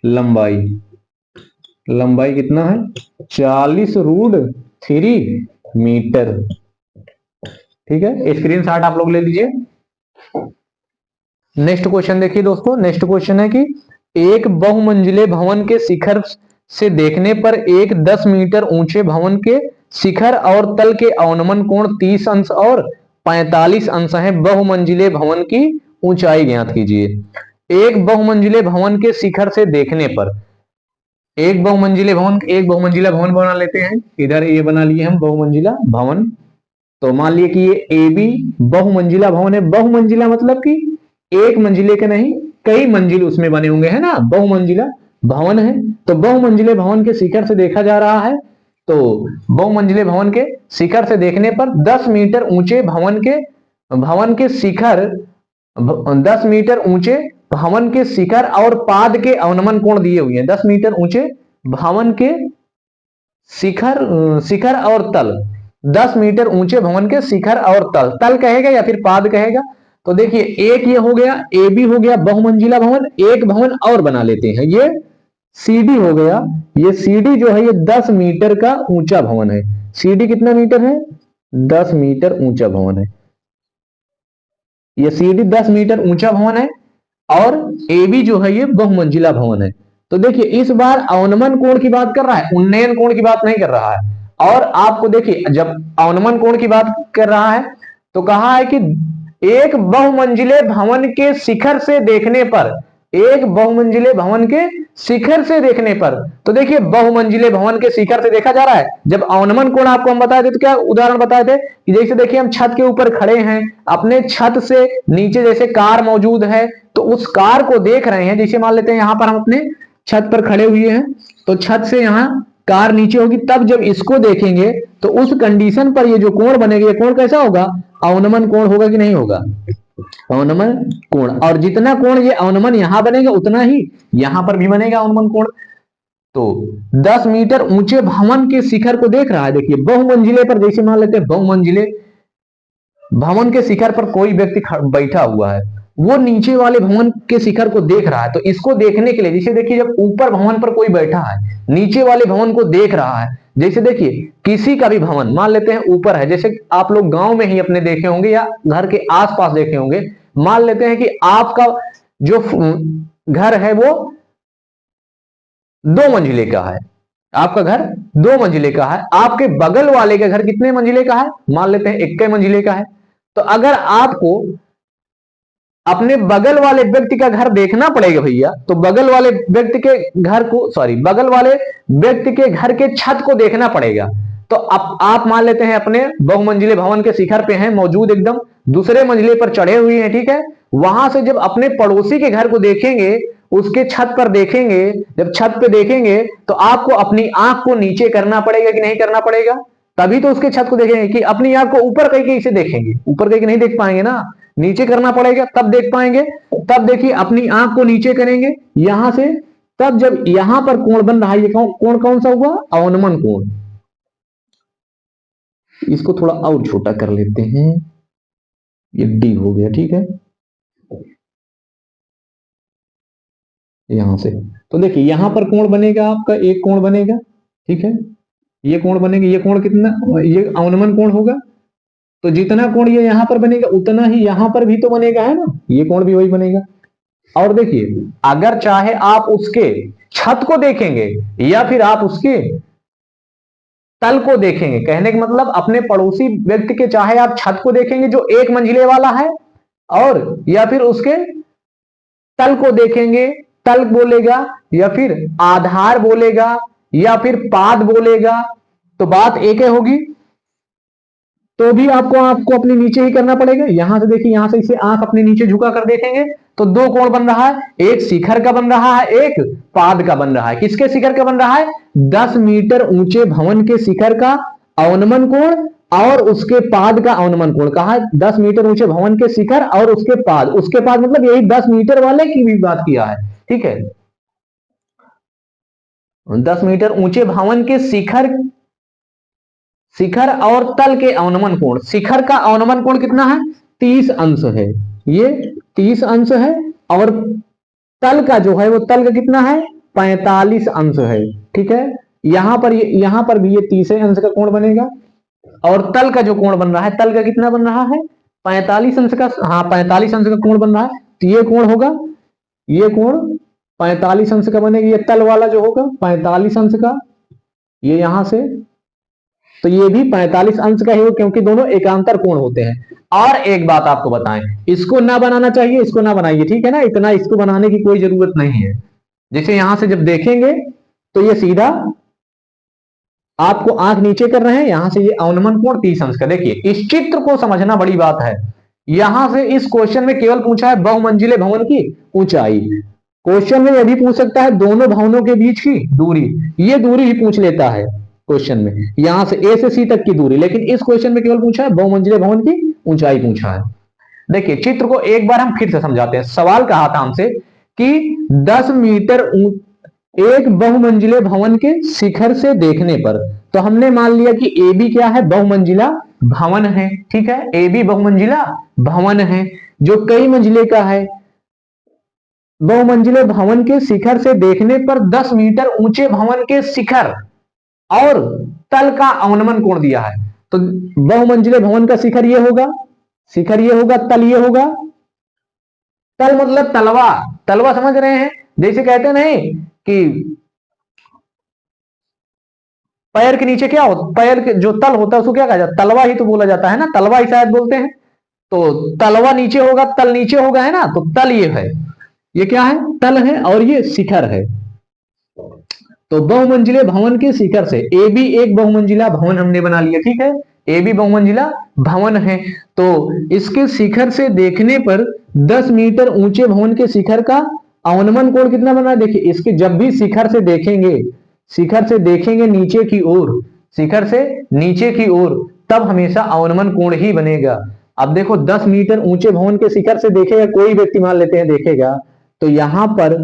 लंबाई, लंबाई कितना है 40 √3 मीटर, ठीक है। स्क्रीनशॉट आप लोग ले लीजिए। नेक्स्ट क्वेश्चन देखिए दोस्तों, नेक्स्ट क्वेश्चन है कि एक बहुमंजिले भवन के शिखर से देखने पर एक 10 मीटर ऊंचे भवन के शिखर और तल के अवनमन कोण 30 अंश और 45 अंश है। बहुमंजिले भवन की ऊंचाई ज्ञात कीजिए। एक बहुमंजिले भवन के शिखर से देखने पर, एक बहुमंजिले भवन, एक बहुमंजिला भवन बना लेते हैं, इधर ये बना लिए हम बहुमंजिला भवन। तो मान लिए कि ये ए बी बहुमंजिला भवन है। बहुमंजिला मतलब कि एक मंजिले के नहीं, कई मंजिल उसमें बने होंगे, है ना, बहुमंजिला भवन है, तो बहुमंजिले भवन के शिखर से देखा जा रहा है। तो बहुमंजिले भवन के शिखर से देखने पर 10 मीटर ऊंचे भवन के शिखर 10 मीटर ऊंचे भवन के शिखर और पाद के अवनमन कोण दिए हुए हैं। 10 मीटर ऊंचे भवन के शिखर और तल, 10 मीटर ऊंचे भवन के शिखर और तल कहेगा या फिर पाद कहेगा। तो देखिए एक ये हो गया, ए बी हो गया बहुमंजिला भवन। एक भवन और बना लेते हैं, ये सीडी हो गया। ये सीडी जो है ये 10 मीटर का ऊंचा भवन है। सीडी कितना मीटर है? 10 मीटर ऊंचा भवन है। ये सीडी 10 मीटर ऊंचा भवन है और ए बी जो है ये बहुमंजिला भवन है। तो देखिए इस बार अवनमन कोण की बात कर रहा है, उन्नयन कोण की बात नहीं कर रहा है। और आपको देखिए जब अवनमन कोण की बात कर रहा है तो कहा है कि एक बहुमंजिले भवन के शिखर से देखने पर, एक बहुमंजिले भवन के शिखर से देखने पर, तो देखिए बहुमंजिले भवन के शिखर से देखा जा रहा है। जब अवनमन कोण आपको हम बताए थे तो क्या उदाहरण बताए थे कि जैसे देखिए हम छत के ऊपर खड़े हैं, अपने छत से नीचे जैसे कार मौजूद है तो उस कार को देख रहे हैं। जैसे मान लेते हैं यहां पर हम अपने छत पर खड़े हुए हैं तो छत से यहां कार नीचे होगी, तब जब इसको देखेंगे तो उस कंडीशन पर ये जो कोण बनेगा, ये कोण कैसा होगा? अवनमन कोण होगा कि नहीं होगा? अवनमन कोण। और जितना कोण ये अवनमन यहां बनेगा उतना ही यहां पर भी बनेगा अवनमन कोण। तो 10 मीटर ऊंचे भवन के शिखर को देख रहा है। देखिए बहुमंजिले पर जैसे मान लेते हैं बहुमंजिले भवन के शिखर पर कोई व्यक्ति बैठा हुआ है, वो नीचे वाले भवन के शिखर को देख रहा है। तो इसको देखने के लिए जैसे देखिए जब ऊपर भवन पर कोई बैठा है, नीचे वाले भवन को देख रहा है। जैसे देखिए किसी का भी भवन मान लेते हैं ऊपर है, जैसे आप लोग गांव में ही अपने देखे होंगे या घर के आसपास देखे होंगे। मान लेते हैं कि आपका जो घर है वो 2 मंजिले का है, आपका घर 2 मंजिले का है। आपके बगल वाले का घर कितने मंजिले का है? मान लेते हैं 1 मंजिले का है। तो अगर आपको अपने बगल वाले व्यक्ति का घर देखना पड़ेगा भैया, तो बगल वाले व्यक्ति के घर को बगल वाले व्यक्ति के घर के छत को देखना पड़ेगा। तो आप मान लेते हैं अपने बहुमंजिले भवन के शिखर पे हैं मौजूद, एकदम दूसरे मंजिले पर चढ़े हुए हैं, ठीक है। वहां से जब अपने पड़ोसी के घर को देखेंगे, उसके छत पर देखेंगे, जब छत पे देखेंगे तो आपको अपनी आंख को नीचे करना पड़ेगा कि नहीं करना पड़ेगा? तभी तो उसके छत को देखेंगे। कि अपनी आंख को ऊपर करके इसे देखेंगे, ऊपर करके नहीं देख पाएंगे ना, नीचे करना पड़ेगा तब देख पाएंगे। तब देखिए अपनी आंख को नीचे करेंगे यहां से, तब जब यहां पर कोण बन रहा है, ये कोण कौन सा हुआ? अवनमन कोण। इसको थोड़ा और छोटा कर लेते हैं, ये डी हो गया, ठीक है। यहां से तो देखिए यहां पर कोण बनेगा आपका, एक कोण बनेगा, ठीक है। ये कोण बनेगा, ये कोण कितना? ये अवनमन कोण होगा। तो जितना कोण ये यहां पर बनेगा उतना ही यहां पर भी तो बनेगा, है ना, ये कोण भी वही बनेगा। और देखिए अगर चाहे आप उसके छत को देखेंगे या फिर आप उसके तल को देखेंगे, कहने का मतलब अपने पड़ोसी व्यक्ति के चाहे आप छत को देखेंगे जो 1 मंजिले वाला है, और या फिर उसके तल को देखेंगे, तल बोलेगा या फिर आधार बोलेगा या फिर पाद बोलेगा, तो बात एक ही होगी। तो भी आपको अपने नीचे ही करना पड़ेगा। यहां से देखिए, यहां से इसे आंख अपने नीचे झुका कर देखेंगे तो 2 कोण बन रहा है, एक शिखर का बन रहा है, एक पाद का बन रहा है। किसके शिखर का बन रहा है? 10 मीटर ऊंचे भवन के शिखर का अवनमन कोण और उसके पाद का अवनमन कोण। कहा 10 मीटर ऊंचे भवन के शिखर और उसके पाद मतलब यही 10 मीटर वाले की भी बात किया है, ठीक है। 10 मीटर ऊंचे भवन के शिखर और तल के अवनमन कोण। शिखर का अवनमन कोण कितना है? 30 अंश है, ये 30 अंश है। और तल का जो है वो तल का कितना है? 45 अंश है, ठीक है। यहां पर भी ये 30 अंश का कोण बनेगा। और तल का जो कोण बन रहा है, तल का कितना बन रहा है? 45 अंश का, हाँ 45 अंश का कोण बन रहा है। तो ये कोण होगा, ये कोण 45 अंश का बनेगा। ये तल वाला जो होगा 45 अंश का, ये यहां से, तो ये भी 45 अंश का ही हो, क्योंकि दोनों एकांतर कोण होते हैं। और एक बात आपको बताएं, इसको ना बनाना चाहिए, इसको ना बनाइए, ठीक है ना, इतना इसको बनाने की कोई जरूरत नहीं है। जैसे यहां से जब देखेंगे तो ये सीधा आपको आंख नीचे कर रहे हैं, यहां से ये अवनमन कोण 30 अंश का। देखिए इस चित्र को समझना बड़ी बात है। यहां से इस क्वेश्चन में केवल पूछा है बहुमंजिले भवन की ऊंचाई, क्वेश्चन में यह भी पूछ सकता है दोनों भवनों के बीच की दूरी, ये दूरी ही पूछ लेता है क्वेश्चन में, यहां से ए से सी तक की दूरी। लेकिन इस क्वेश्चन में केवल पूछा है बहुमंजिले भवन की ऊंचाई पूछा है। देखिए चित्र को एक बार हम फिर से समझाते हैं। सवाल कहा था हमसे कि 10 मीटर एक बहुमंजिले भवन के शिखर से देखने पर, तो हमने मान लिया कि ए बी क्या है, बहुमंजिला भवन है, ठीक है, ए बी बहुमंजिला भवन है जो कई मंजिले का है। बहुमंजिले भवन के शिखर से देखने पर 10 मीटर ऊंचे भवन के शिखर और तल का अवनमन कोण दिया है। तो बहुमंजिले भवन का शिखर ये होगा, शिखर ये होगा, तल ये होगा। तल मतलब तलवा, तलवा समझ रहे हैं, जैसे कहते नहीं कि पैर के नीचे क्या होता, पैर के जो तल होता है उसको क्या कहा जाता है, तलवा ही तो बोला जाता है ना, तलवा ही शायद बोलते हैं। तो तलवा नीचे होगा, तल नीचे होगा, है ना, तो तल ये है, ये क्या है, तल है, और ये शिखर है। तो बहुमंजिले भवन के शिखर से, ए बी एक बहुमंजिला भवन हमने बना लिया, ठीक है, ए बी बहुमंजिला भवन है। तो इसके शिखर से देखने पर 10 मीटर ऊंचे भवन के शिखर का अवनमन कोण कितना बना है। देखिए इसके जब भी शिखर से देखेंगे, शिखर से देखेंगे नीचे की ओर, शिखर से नीचे की ओर, तब हमेशा अवनमन कोण ही बनेगा। अब देखो 10 मीटर ऊंचे भवन के शिखर से देखेगा कोई व्यक्ति, मान लेते हैं देखेगा, तो यहां पर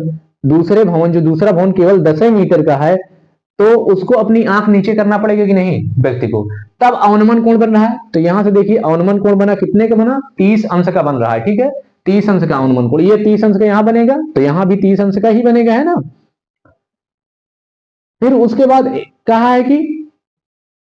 दूसरे भवन, जो दूसरा भवन केवल 10 मीटर का है, तो उसको अपनी आंख नीचे करना पड़ेगा कि नहीं व्यक्ति को, तब अवनमन कोण बन रहा है। तो यहां से देखिए अवनमन कोण बना, कितने का बना, 30 अंश का बन रहा है, ठीक है, 30 अंश का अवनमन कोण, ये 30 अंश का यहां बनेगा, तो यहां भी 30 अंश का ही बनेगा, है ना। फिर उसके बाद कहा है कि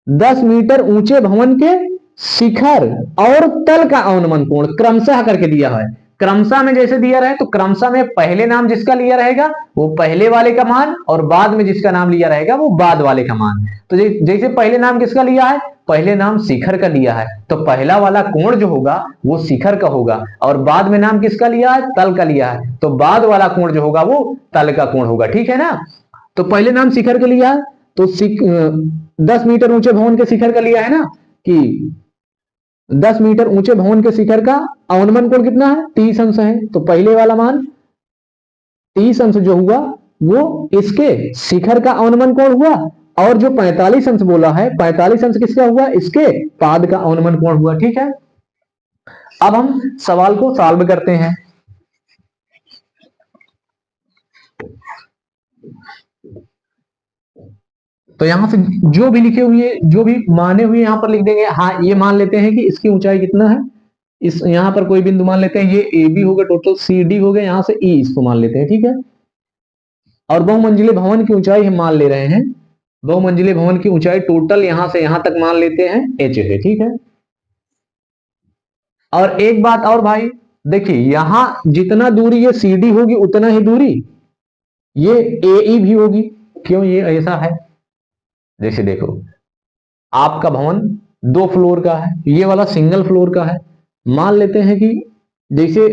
10 मीटर ऊंचे भवन के शिखर और तल का अवनमन कोण क्रमशः करके दिया है। क्रमशः में जैसे दिया रहे तो क्रमशः में पहले नाम जिसका लिया रहेगा वो पहले वाले का मान, और बाद में जिसका नाम लिया रहेगा वो बाद वाले का मान। तो जैसे पहले नाम किसका लिया है, पहले नाम शिखर का लिया है, तो पहला वाला कोण जो होगा वो शिखर का होगा, और बाद में नाम किसका लिया है, तल का लिया है, तो बाद वाला कोण जो होगा वो तल का कोण होगा, ठीक है ना। तो पहले नाम शिखर का लिया है, तो 10 मीटर ऊंचे भवन के शिखर का लिया है ना, कि 10 मीटर ऊंचे भवन के शिखर का अवनमन कोण कितना है, 30 अंश है। तो पहले वाला मान 30 अंश जो हुआ वो इसके शिखर का अवनमन कोण हुआ, और जो 45 अंश बोला है, 45 अंश किसका हुआ, इसके पाद का अवनमन कोण हुआ, ठीक है। अब हम सवाल को सॉल्व करते हैं। तो यहां से जो भी लिखे हुए, जो भी माने हुए यहां पर लिख देंगे। हाँ ये मान लेते हैं कि इसकी ऊंचाई कितना है, इस यहां पर कोई बिंदु मान लेते हैं, ये ए बी हो गया, टोटल सी डी हो गया, यहां से ई इसको मान लेते हैं, ठीक है। और बहुमंजिले भवन की ऊंचाई हम मान ले रहे हैं, बहुमंजिले भवन की ऊंचाई टोटल यहां से यहां तक मान लेते हैं एच है, ठीक है। और एक बात और भाई, देखिए यहां जितना दूरी ये सी डी होगी उतना ही दूरी ये ए ई भी होगी। क्यों ये ऐसा है, जैसे देखो आपका भवन 2 फ्लोर का है, ये वाला सिंगल फ्लोर का है। मान लेते हैं कि जैसे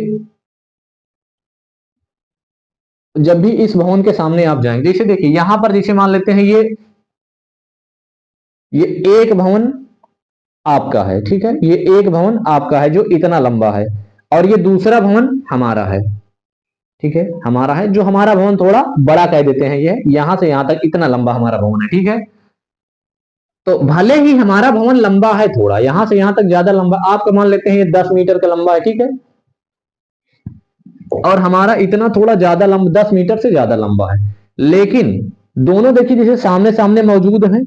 जब भी इस भवन के सामने आप जाएंगे, जैसे देखिए यहां पर जैसे मान लेते हैं ये एक भवन आपका है, ठीक है, ये एक भवन आपका है जो इतना लंबा है, और ये दूसरा भवन हमारा है, ठीक है, हमारा है, जो हमारा भवन थोड़ा बड़ा कह देते हैं, ये यहां से यहां तक इतना लंबा हमारा भवन है, ठीक है। तो भले ही हमारा भवन लंबा है थोड़ा, यहां से यहां तक ज्यादा लंबा, आपका मान लेते हैं ये 10 मीटर का लंबा है, ठीक है, और हमारा इतना थोड़ा ज्यादा लंबा, 10 मीटर से ज्यादा लंबा है। लेकिन दोनों देखिए जैसे सामने सामने मौजूद हैं,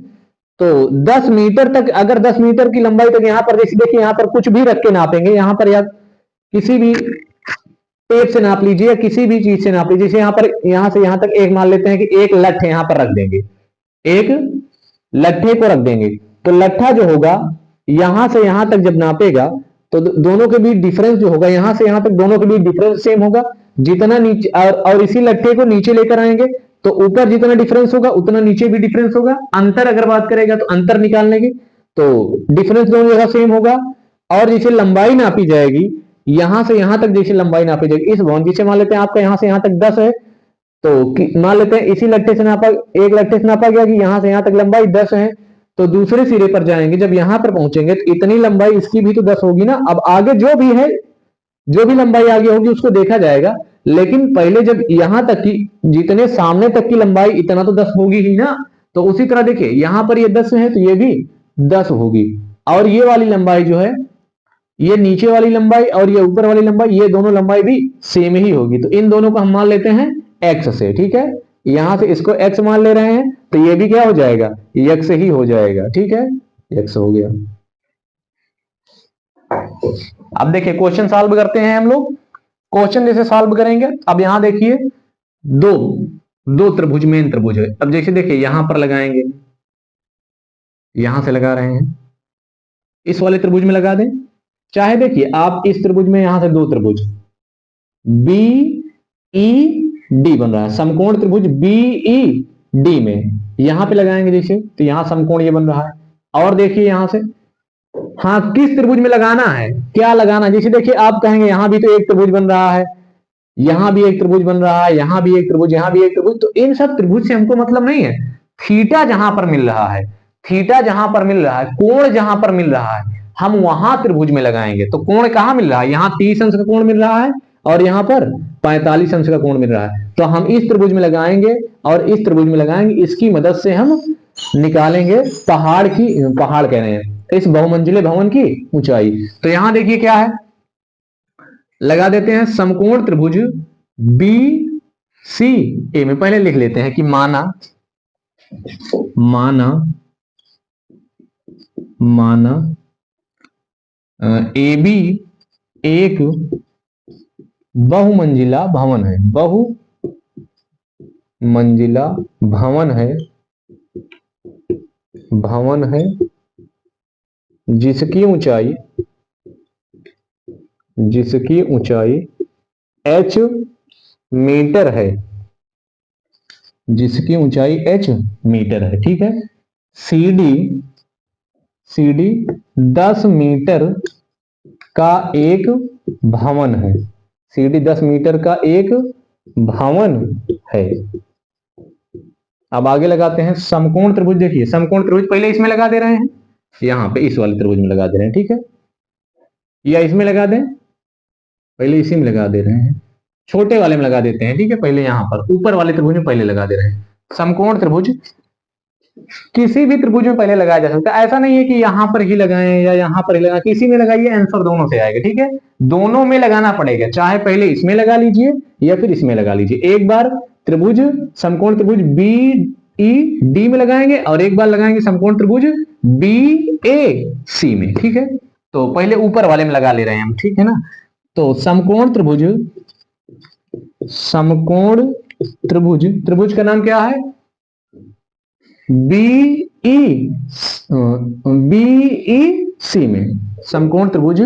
तो 10 मीटर तक, अगर 10 मीटर की लंबाई तक यहां पर जैसे देखिए यहां पर कुछ भी रख के नापेंगे, यहां पर या किसी भी टेप से नाप लीजिए या किसी भी चीज से नाप लीजिए, जैसे यहां पर यहां से यहां तक एक मान लेते हैं कि एक लठ यहां पर रख देंगे, एक लट्ठे को रख देंगे, तो लट्ठा जो होगा यहां से यहां तक जब नापेगा तो दोनों के बीच डिफरेंस जो होगा, यहां से यहां तक दोनों के बीच डिफरेंस सेम होगा, जितना नीचे और इसी लट्ठे को नीचे लेकर आएंगे तो ऊपर जितना डिफरेंस होगा उतना नीचे भी डिफरेंस होगा। अंतर अगर बात करेगा तो अंतर निकालने की, तो डिफरेंस दोनों जगह सेम होगा। और जैसे लंबाई नापी जाएगी, यहां से यहां तक जैसे लंबाई नापी जाएगी, इस भवन जिसे मान लेते हैं आपका यहां से यहां तक 10 है, तो मान लेते हैं इसी लट्ठे से नापा, एक लट्ठे से नापा गया कि यहां से यहां तक लंबाई 10 है, तो दूसरे सिरे पर जाएंगे, जब यहां पर पहुंचेंगे तो इतनी लंबाई इसकी भी तो 10 होगी ना। अब आगे जो भी है, जो भी लंबाई आगे होगी उसको देखा जाएगा, लेकिन पहले जब यहां तक की जितने सामने तक की लंबाई इतना तो 10 होगी ही ना। तो उसी तरह देखिए यहां पर ये 10 है तो ये भी 10 होगी, और ये वाली लंबाई जो है, ये नीचे वाली लंबाई और ये ऊपर वाली लंबाई, ये दोनों लंबाई भी सेम ही होगी। तो इन दोनों को हम मान लेते हैं x से, ठीक है। यहां से इसको x मान ले रहे हैं तो ये भी क्या हो जाएगा, x ही हो जाएगा, ठीक है, x हो गया। अब देखिए क्वेश्चन सॉल्व करते हैं हम लोग। क्वेश्चन जैसे सॉल्व करेंगे, अब यहां देखिए दो दो त्रिभुज, मेन त्रिभुज है। अब जैसे देखिए यहां पर लगाएंगे, यहां से लगा रहे हैं, इस वाले त्रिभुज में लगा दें, चाहे देखिए आप इस त्रिभुज में यहां से दो त्रिभुज बी ई डी बन रहा है, समकोण त्रिभुज बी ई डी में यहां पे लगाएंगे जैसे, तो यहां समकोण ये बन रहा है। और देखिए यहां से, हाँ किस त्रिभुज में लगाना है, क्या लगाना है, जैसे देखिए आप कहेंगे यहां भी तो एक त्रिभुज बन रहा है, यहां भी एक त्रिभुज बन रहा है, यहां भी एक त्रिभुज, यहां भी एक त्रिभुज, तो इन सब त्रिभुज से हमको मतलब नहीं है। थीटा जहां पर मिल रहा है, थीटा जहां पर मिल रहा है, कोण जहां पर मिल रहा है, हम वहां त्रिभुज में लगाएंगे। तो कोण कहां मिल रहा है, यहां 30 अंश का कोण मिल रहा है और यहां पर 45 अंश का कोण मिल रहा है। तो हम इस त्रिभुज में लगाएंगे और इस त्रिभुज में लगाएंगे, इसकी मदद से हम निकालेंगे पहाड़ कह रहे हैं, इस बहुमंजिले भवन की ऊंचाई। तो यहां देखिए क्या है, लगा देते हैं समकोण त्रिभुज बी सी ए में पहले लिख लेते हैं कि माना ए बी एक बहुमंजिला भवन है, बहुमंजिला भवन है जिसकी ऊंचाई h मीटर है, जिसकी ऊंचाई h मीटर है, ठीक है। CD 10 मीटर का एक भवन है, CD 10 मीटर का एक भवन है। अब आगे लगाते हैं समकोण त्रिभुज। देखिए समकोण त्रिभुज पहले इसमें लगा दे रहे हैं, यहां पे इस वाले त्रिभुज में लगा दे रहे हैं, ठीक है, या इसमें लगा दें, पहले इसी में लगा दे रहे हैं, छोटे वाले में लगा देते हैं, ठीक है, पहले यहां पर ऊपर वाले त्रिभुज में पहले लगा दे रहे हैं। समकोण त्रिभुज किसी भी त्रिभुज में पहले लगाया जा सकता है, ऐसा नहीं है कि यहां पर ही लगाएं या यहां पर ही लगाएं, किसी में लगाइए, आंसर दोनों से आएगा, ठीक है। दोनों में लगाना पड़ेगा, चाहे पहले इसमें लगा लीजिए या फिर इसमें लगा लीजिए। एक बार त्रिभुज समकोण त्रिभुज बी ई डी में लगाएंगे और एक बार लगाएंगे समकोण त्रिभुज बी ए सी में, ठीक है। तो पहले ऊपर वाले में लगा ले रहे हैं हम, ठीक है ना। तो समकोण त्रिभुज का नाम क्या है, बीई सी में, समकोण त्रिभुज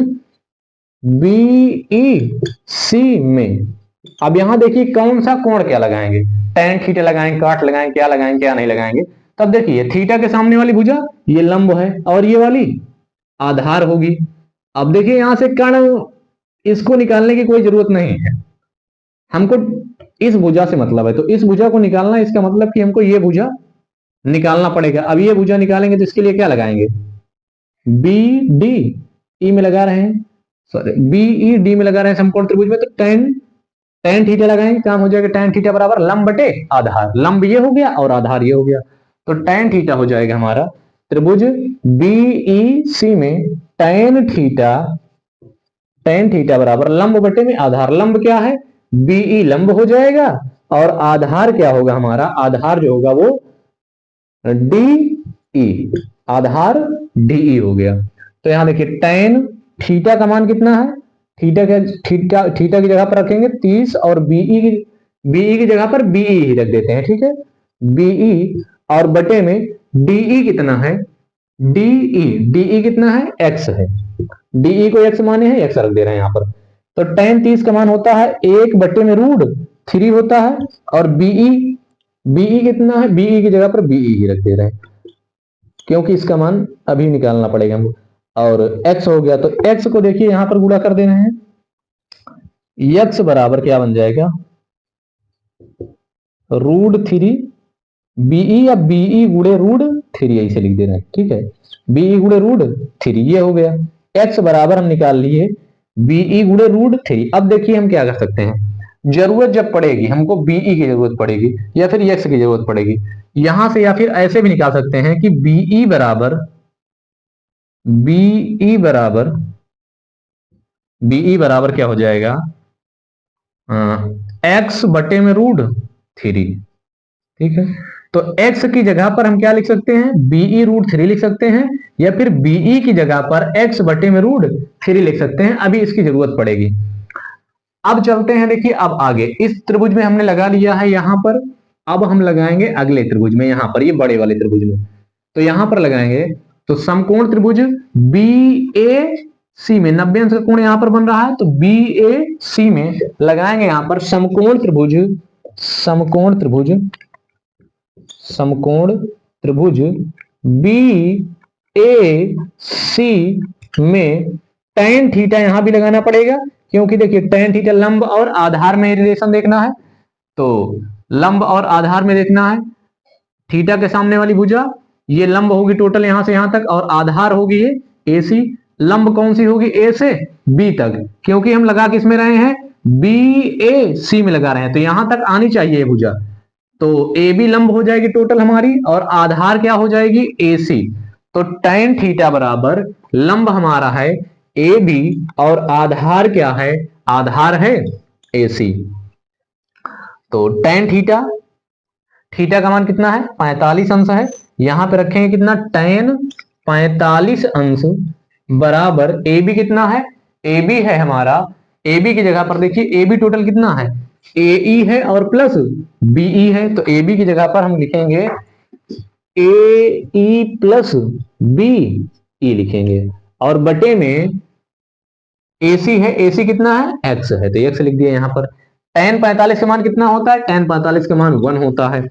बीई सी में। अब यहां देखिए कौन सा कोण क्या लगाएंगे, tan थीटा लगाएंगे, काट लगाएंगे, क्या लगाएंगे क्या नहीं लगाएंगे। तब देखिए थीटा के सामने वाली भुजा ये लंब है और ये वाली आधार होगी। अब देखिए यहां से कर्ण, इसको निकालने की कोई जरूरत नहीं है, हमको इस भुजा से मतलब है, तो इस भुजा को निकालना, इसका मतलब कि हमको ये भुजा निकालना पड़ेगा। अब ये भुजा निकालेंगे तो इसके लिए क्या लगाएंगे, बी डी ई में लगा रहे हैं, सॉरी बी ई डी में लगा रहे हैं समकोण त्रिभुज में, तो tan थीटा लगाएंगे, काम हो जाएगा tan थीटा बराबर लंब बटे आधार, लंब ये हो गया और आधार ये हो गया, तो tan थीटा हो जाएगा हमारा त्रिभुज बीई सी में tan थीटा बराबर लंब बटे में आधार, लंब क्या है बीई लंब हो जाएगा और आधार क्या होगा हमारा, आधार जो होगा वो डी, आधार डी हो गया। तो यहां देखिए tan थीटा का मान कितना है, थीटा की जगह पर रखेंगे 30 और बीई की जगह पर बीई ही रख देते हैं, ठीक है, बीई और बटे में डीई कितना है, डीई कितना है, x है, डीई को x माने हैं, x रख दे रहे हैं यहां पर। तो tan 30 का मान होता है 1 बटे में √3 होता है, और बीई कितना है, बीई की जगह पर बीई ही रख दे रहे हैं क्योंकि इसका मान अभी निकालना पड़ेगा हमको। और x हो गया, तो x को देखिए यहां पर गुणा कर दे रहे हैं, x बराबर क्या बन जाएगा, √3 बीई या बीई गुणे √3 ऐसे लिख दे रहे हैं, ठीक है, बीई गुणे √3 ये हो गया। x बराबर हम निकाल लिए बीई गुणे √3। अब देखिए हम क्या कर सकते हैं, जरूरत जब पड़ेगी हमको बीई की जरूरत पड़ेगी या फिर एक्स की जरूरत पड़ेगी, यहां से या फिर ऐसे भी निकाल सकते हैं कि बीई बराबर क्या हो जाएगा, एक्स बटे में रूट थ्री। ठीक है, तो x की जगह पर हम क्या लिख सकते हैं, बीई रूट थ्री लिख सकते हैं, या फिर बीई की जगह पर x बटे में रूट थ्री लिख सकते हैं। अभी इसकी जरूरत पड़ेगी। अब चलते हैं, देखिए अब आगे इस त्रिभुज में हमने लगा लिया है यहां पर, अब हम लगाएंगे अगले त्रिभुज में, यहां पर ये बड़े वाले त्रिभुज में, तो यहां पर लगाएंगे तो समकोण त्रिभुज बी ए सी में 90 अंश का कोण यहां पर बन रहा है, तो बी ए सी में लगाएंगे यहां पर समकोण त्रिभुज बी ए सी में tan थीटा यहां भी लगाना पड़ेगा, क्योंकि देखिए tan थीटा लंब और आधार में रिलेशन देखना है, तो लंब और आधार में देखना है, थीटा के सामने वाली भुजा ये लंब होगी टोटल यहां से यहां तक, और आधार होगी ये AC। लंब कौन सी होगी, A से B तक, क्योंकि हम लगा किस में रहे हैं, BAC में लगा रहे हैं, तो यहां तक आनी चाहिए ये भुजा, तो AB लंब हो जाएगी टोटल हमारी, और आधार क्या हो जाएगी AC। तो tan थीटा बराबर लंब हमारा है AB और आधार क्या है, आधार है AC। तो tan थीटा का मान कितना है, 45 अंश है, यहां पे रखेंगे कितना, tan 45 अंश बराबर AB कितना है, AB है हमारा, AB की जगह पर देखिए AB टोटल कितना है, AE है और प्लस BE है, तो AB की जगह पर हम लिखेंगे AE प्लस BE लिखेंगे, और बटे में AC है, AC कितना है, X है, तो X लिख दिया यहां पर। tan 45 का मान कितना होता है, tan 45 का मान 1 होता है,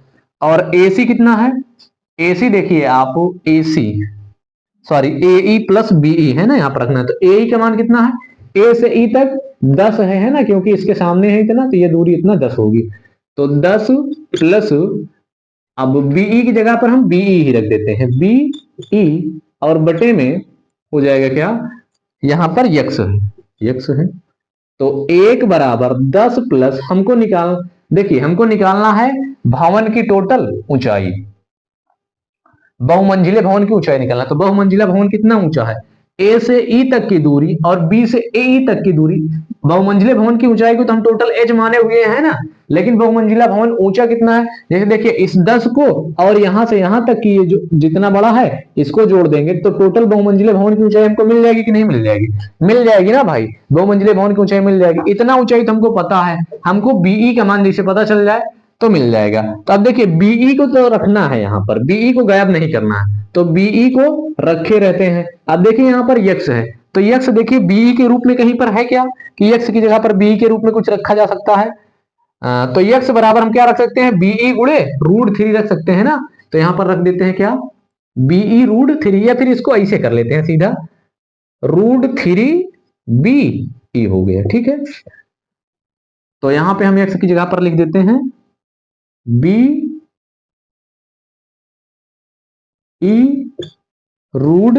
और AC कितना है, AC देखिए आप AC sorry AE plus BE है ना, यहां पर रखना है, तो AE का मान कितना है, A से E तक 10 है ना, क्योंकि इसके सामने है इतना, तो ये दूरी इतना 10 होगी, तो 10 प्लस, अब BE की जगह पर हम BE ही रख देते हैं, BE, और बटे में हो जाएगा क्या, यहां पर x है, तो 1 बराबर 10 प्लस हमको निकालना है भवन की टोटल ऊंचाई, बहुमंजिले भवन की ऊंचाई निकालना, तो बहुमंजिला भवन कितना ऊंचा है, A से E तक की दूरी और B से AE तक की दूरी, बहुमंजिले भवन की ऊंचाई को तो हम टोटल h माने हुए हैं ना, लेकिन बहुमंजिला भवन ऊंचा कितना है, जैसे देखिए इस 10 को और यहां से यहां तक की ये जो जितना बड़ा है इसको जोड़ देंगे, तो टोटल बहुमंजिले भवन की ऊंचाई हमको मिल जाएगी कि नहीं मिल जाएगी, मिल जाएगी ना भाई, बहुमंजिले भवन की ऊंचाई मिल जाएगी, इतना ऊंचाई तो हमको पता है, हमको BE का मान जैसे पता चल जाए तो मिल जाएगा। तो अब देखिए BE को तो रखना है, यहां पर BE को गायब नहीं करना है, तो BE को रखे रहते हैं। अब देखिए यहां पर x है, तो x देखिए BE के रूप में कहीं पर है क्या, कि x की जगह पर BE के रूप में कुछ रखा जा सकता है, तो x बराबर हम क्या रख सकते हैं, BE गुणे रूट थ्री रख सकते हैं ना, तो यहां पर रख देते हैं क्या, BE रूट थ्री, या फिर इसको ऐसे कर लेते हैं सीधा, रूट थ्री BE हो गया, ठीक है, तो यहां पे हम x की जगह पर लिख देते हैं BE रूट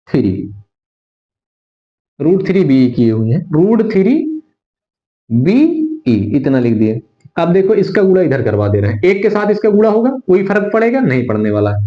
थ्री BE किए हुए हैं, रूट थ्री BE इतना लिख दिए। अब देखो इसका गुणा इधर करवा दे रहे हैं, एक के साथ इसका गुणा होगा, कोई फर्क पड़ेगा नहीं पड़ने वाला है,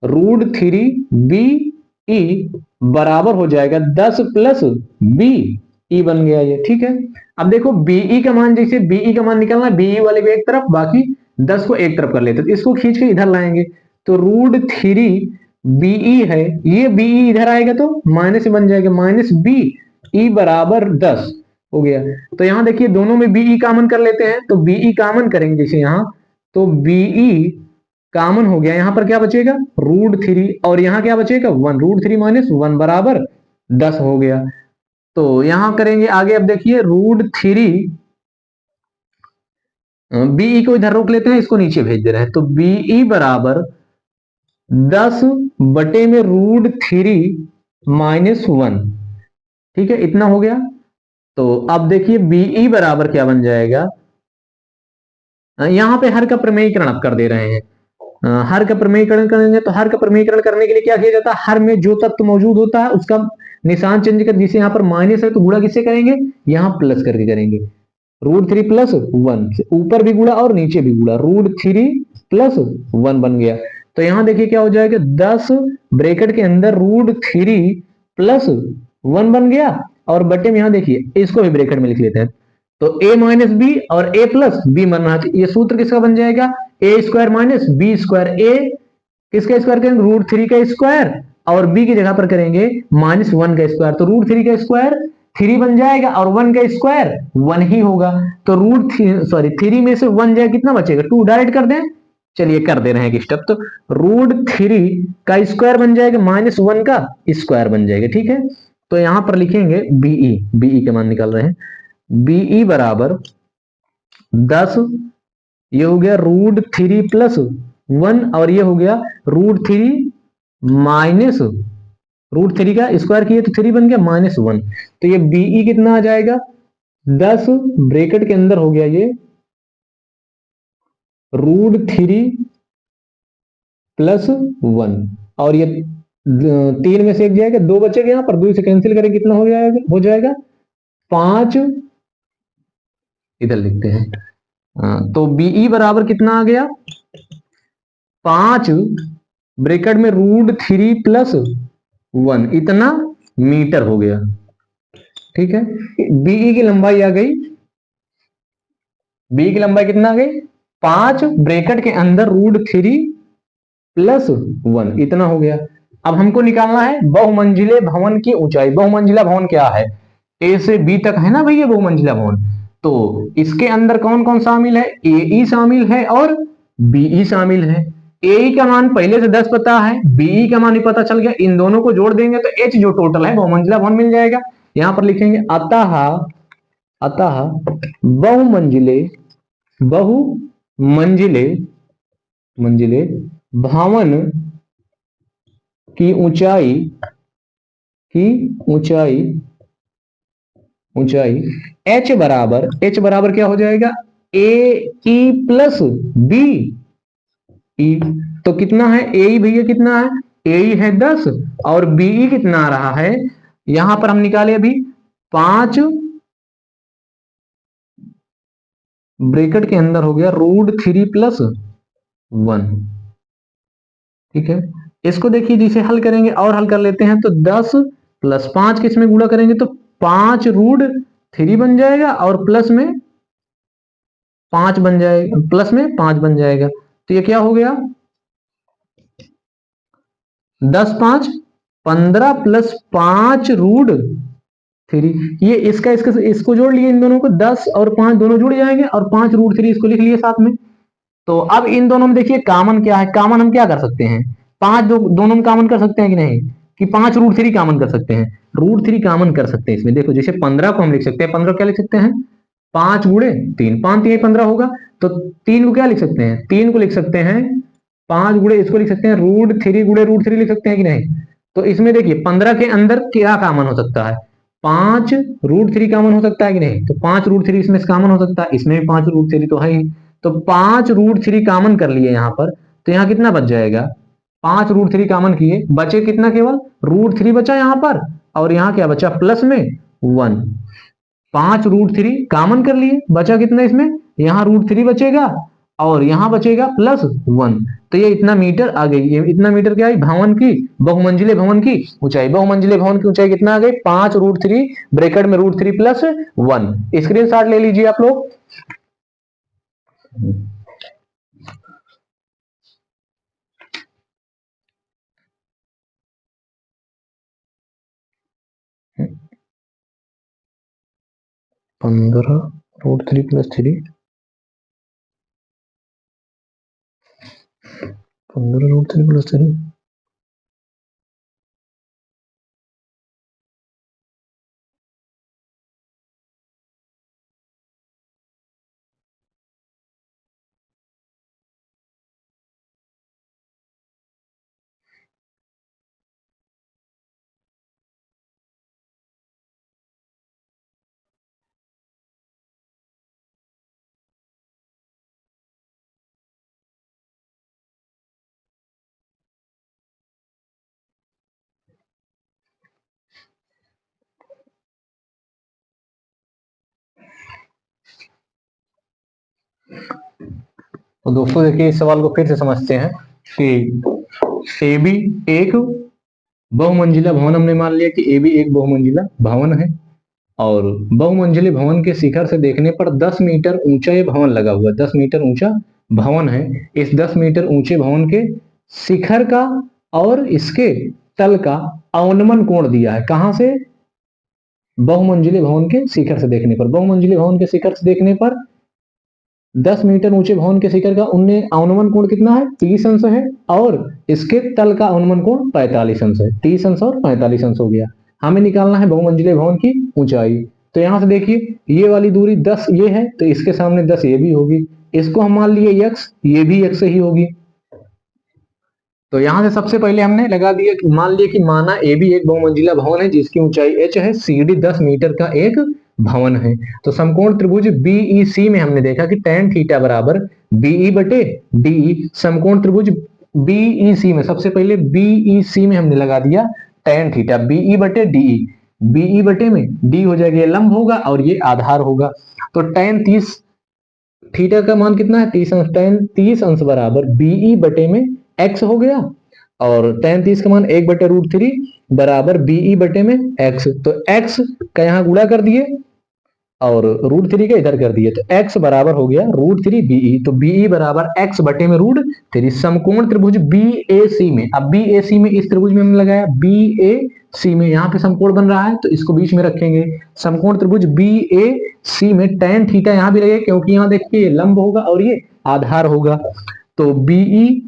रूट थ्री BE बराबर हो जाएगा 10 प्लस BE बन गया ये, ठीक है। अब देखो BE का मान, जैसे BE का मान निकालना, BE वाले को एक तरफ, बाकी 10 को एक तरफ कर लेते, तो इसको खींच के इधर लाएंगे, तो रूट थ्री BE है, ये BE इधर आएगा तो माइनस बन जाएगा, माइनस BE बराबर 10 हो गया। तो यहां देखिए दोनों में BE कॉमन कर लेते हैं, तो BE कॉमन करेंगे जैसे यहां, तो BE कॉमन हो गया, यहां पर क्या बचेगा, रूट थ्री, और यहां क्या बचेगा 1, रूट थ्री माइनस 1 बराबर 10 हो गया। तो यहां करेंगे आगे, अब देखिए रूट थ्री, BE को इधर रोक लेते हैं, इसको नीचे भेज दे रहे हैं, तो BE बराबर 10 बटे में रूट थ्री माइनस 1, ठीक है, इतना हो गया। तो अब देखिए BE बराबर क्या बन जाएगा, यहां पे हर का प्रमेयीकरण आप कर दे रहे हैं, हर का प्रमेयीकरण करेंगे, तो हर का प्रमेयीकरण करने के लिए क्या किया जाता है, हर में जो तत्व मौजूद होता है उसका निशान चेंज कर, जिसे यहाँ पर माइनस है तो गुणा किससे करेंगे, यहाँ प्लस करके करेंगे, √3 + 1 से ऊपर भी गुणा और नीचे भी गुणा, √3 + 1 बन गया। तो यहां देखिए क्या हो जाएगा, 10 ब्रैकेट के अंदर √3 + 1 बन गया, और बटे में यहां देखिए इसको भी ब्रैकेट में लिख लेते हैं। तो a-b और a+b बन रहा है। ये सूत्र किसका बन जाएगा, a² - b²। a किसका स्क्वायर करेंगे, √3 का स्क्वायर, और b की जगह पर करेंगे -1 का स्क्वायर। तो √3 का स्क्वायर 3 बन जाएगा, और 1 का स्क्वायर 1 ही होगा। तो 3 में से 1 जाए कितना बचेगा, 2। डायरेक्ट कर दें, चलिए कर दे रहे हैं एक स्टेप। तो √3 का स्क्वायर बन जाएगा, -1 का स्क्वायर बन जाएगा। ठीक है, तो यहां पर लिखेंगे बीई का मान निकाल रहे हैं। बीई बराबर 10, ये हो गया √3 + 1, और ये हो गया √3 माइनस √3 का स्क्वायर किए तो 3 बन गया -1। तो ये बीई कितना आ जाएगा, 10 ब्रैकेट के अंदर हो गया ये √3 + 1, और ये 3 में से 1 जाएगा, 2 बचेगा, यहां पर 2 से कैंसिल करें कितना हो जाएगा 5। इधर लिखते हैं, तो बीई बराबर कितना आ गया, 5 ब्रैकेट में √3 + 1, इतना मीटर हो गया। ठीक है, बीई की लंबाई आ गई, बी की लंबाई कितना आ गई, 5 ब्रैकेट के अंदर √3 + 1, इतना हो गया। अब हमको निकालना है बहुमंजिले भवन की ऊंचाई। बहुमंजिला भवन क्या है, ए से बी तक है ना भैया बहुमंजिला भवन। तो इसके अंदर कौन कौन शामिल है, ए शामिल है और बीई शामिल है। ए का मान पहले से 10 पता है, बीई का मान भी पता चल गया, इन दोनों को जोड़ देंगे तो एच जो टोटल है बहुमंजिला भवन मिल जाएगा। यहां पर लिखेंगे अतः अतः बहुमंजिले बहुमंजिले मंजिले भवन की ऊंचाई की ऊंचाई ऊंचाई h बराबर क्या हो जाएगा, ए प्लस बी ई। तो कितना है ए भैया, कितना है ए है 10, और बीई कितना आ रहा है, यहां पर हम निकाले अभी 5 ब्रैकेट के अंदर हो गया √3 + 1। ठीक है, इसको देखिए जिसे हल करेंगे और हल कर लेते हैं, तो 10 + 5 किस में गुणा करेंगे तो 5√3 बन जाएगा, और प्लस में 5 बन जाएगा, बन जाएगा। तो ये क्या हो गया, 10 5 15 + 5√3। ये इसको जोड़ लिए, इन दोनों को 10 और 5 दोनों जुड़ जाएंगे, और 5√3 इसको लिख लिए साथ में। तो अब इन दोनों में देखिए कॉमन क्या है, कॉमन हम क्या कर सकते हैं, 5 दोनों में कॉमन कर सकते हैं कि नहीं, कि 5√3 कॉमन कर सकते हैं, √3 कॉमन कर सकते हैं इसमें। देखो जैसे 15 को हम लिख सकते हैं, 15 क्या लिख सकते हैं, 5 गुणे 3, 5 3 15 होगा। तो 3 को क्या लिख सकते हैं, 3 को लिख सकते हैं 5 गुणे, इसको लिख सकते हैं √3 गुणे √3 लिख सकते हैं कि नहीं। तो इसमें देखिए 15 के अंदर क्या कॉमन हो सकता है, 5√3 कॉमन हो सकता है कि नहीं। तो 5√3 इसमें कॉमन हो सकता है, इसमें भी 5√3 तो है ही। तो 5√3 कॉमन कर लिए यहां पर, तो यहां कितना बच जाएगा, 5√3 कॉमन किए, बचे कितना, केवल √3 बचा यहां पर, और यहां क्या बचा प्लस में 1। 5√3 कॉमन कर लिए, बचा कितना इसमें, यहां √3 बचेगा, और यहां बचेगा +1। तो ये इतना मीटर आ गई, ये इतना मीटर क्या है, भवन की बहुमंजिले भवन की ऊंचाई। बहुमंजिले भवन की ऊंचाई कितना आ गई, 5√3 ब्रैकेट में √3 + 1। स्क्रीनशॉट ले लीजिए आप लोग। 15√3 + 3, 15√3 + 3। तो दोस्तों देखिए इस सवाल को फिर से समझते हैं कि ए बी एक बहुमंजिला भवन, हमने मान लिया कि ए बी एक बहुमंजिला भवन है और बहुमंजिले भवन के शिखर से देखने पर 10 मीटर ऊंचा ये भवन लगा हुआ है। 10 मीटर ऊंचा भवन है। इस 10 मीटर ऊंचे भवन के शिखर का और इसके तल का अवनमन कोण दिया है। कहां से? बहुमंजिले भवन के शिखर से देखने पर। बहुमंजिले भवन के शिखर से देखने पर 10 मीटर ऊंचे भवन के शिखर का अवनमन कोण कितना है? 30 अंश है और इसके तल का अवनमन कोण 45 अंश है। 30 अंश और 45 अंश हो गया। हमें निकालना है बहुमंजिले भवन की ऊंचाई। तो यहां से देखिए ये वाली दूरी 10 ये है तो इसके सामने 10 ये भी होगी। इसको हम मान लिए x, ये भी x ही होगी। तो यहां से सबसे पहले हमने लगा दिया कि मान लिया कि माना ए भी एक बहुमंजिला भवन है जिसकी ऊंचाई h है, CD 10 मीटर का एक भवन है। तो समकोण त्रिभुज बीईसी में हमने देखा कि tan थीटा बराबर बीई बटे डी। समकोण त्रिभुज बीईसी में सबसे पहले बीईसी में हमने लगा दिया tan थीटा, बीई बटे डीई। बीई बटे में डी हो जाएगा, ये लंब होगा और ये आधार होगा। तो tan 30 थीटा का मान कितना है? 30 अंश। tan 30 अंश बराबर बीई बटे में x हो गया और tan 30 का मान 1/√3 बराबर बीई बटे में x। तो x का यहाँ गुणा कर दिए और √3 का इधर कर दिए तो x बराबर हो गया √3 बीई। तो बीई बराबर x बटे में √3। समकोण त्रिभुज बीएसी में, अब बीएसी में इस त्रिभुज में हमने लगाया बीएसी में, यहाँ पे समकोण बन रहा है तो इसको बीच में रखेंगे। समकोण त्रिभुज बीएसी में tan थीटा यहाँ भी लगेगा क्योंकि यहाँ देखिए ये लंब होगा और ये आधार होगा। तो बीई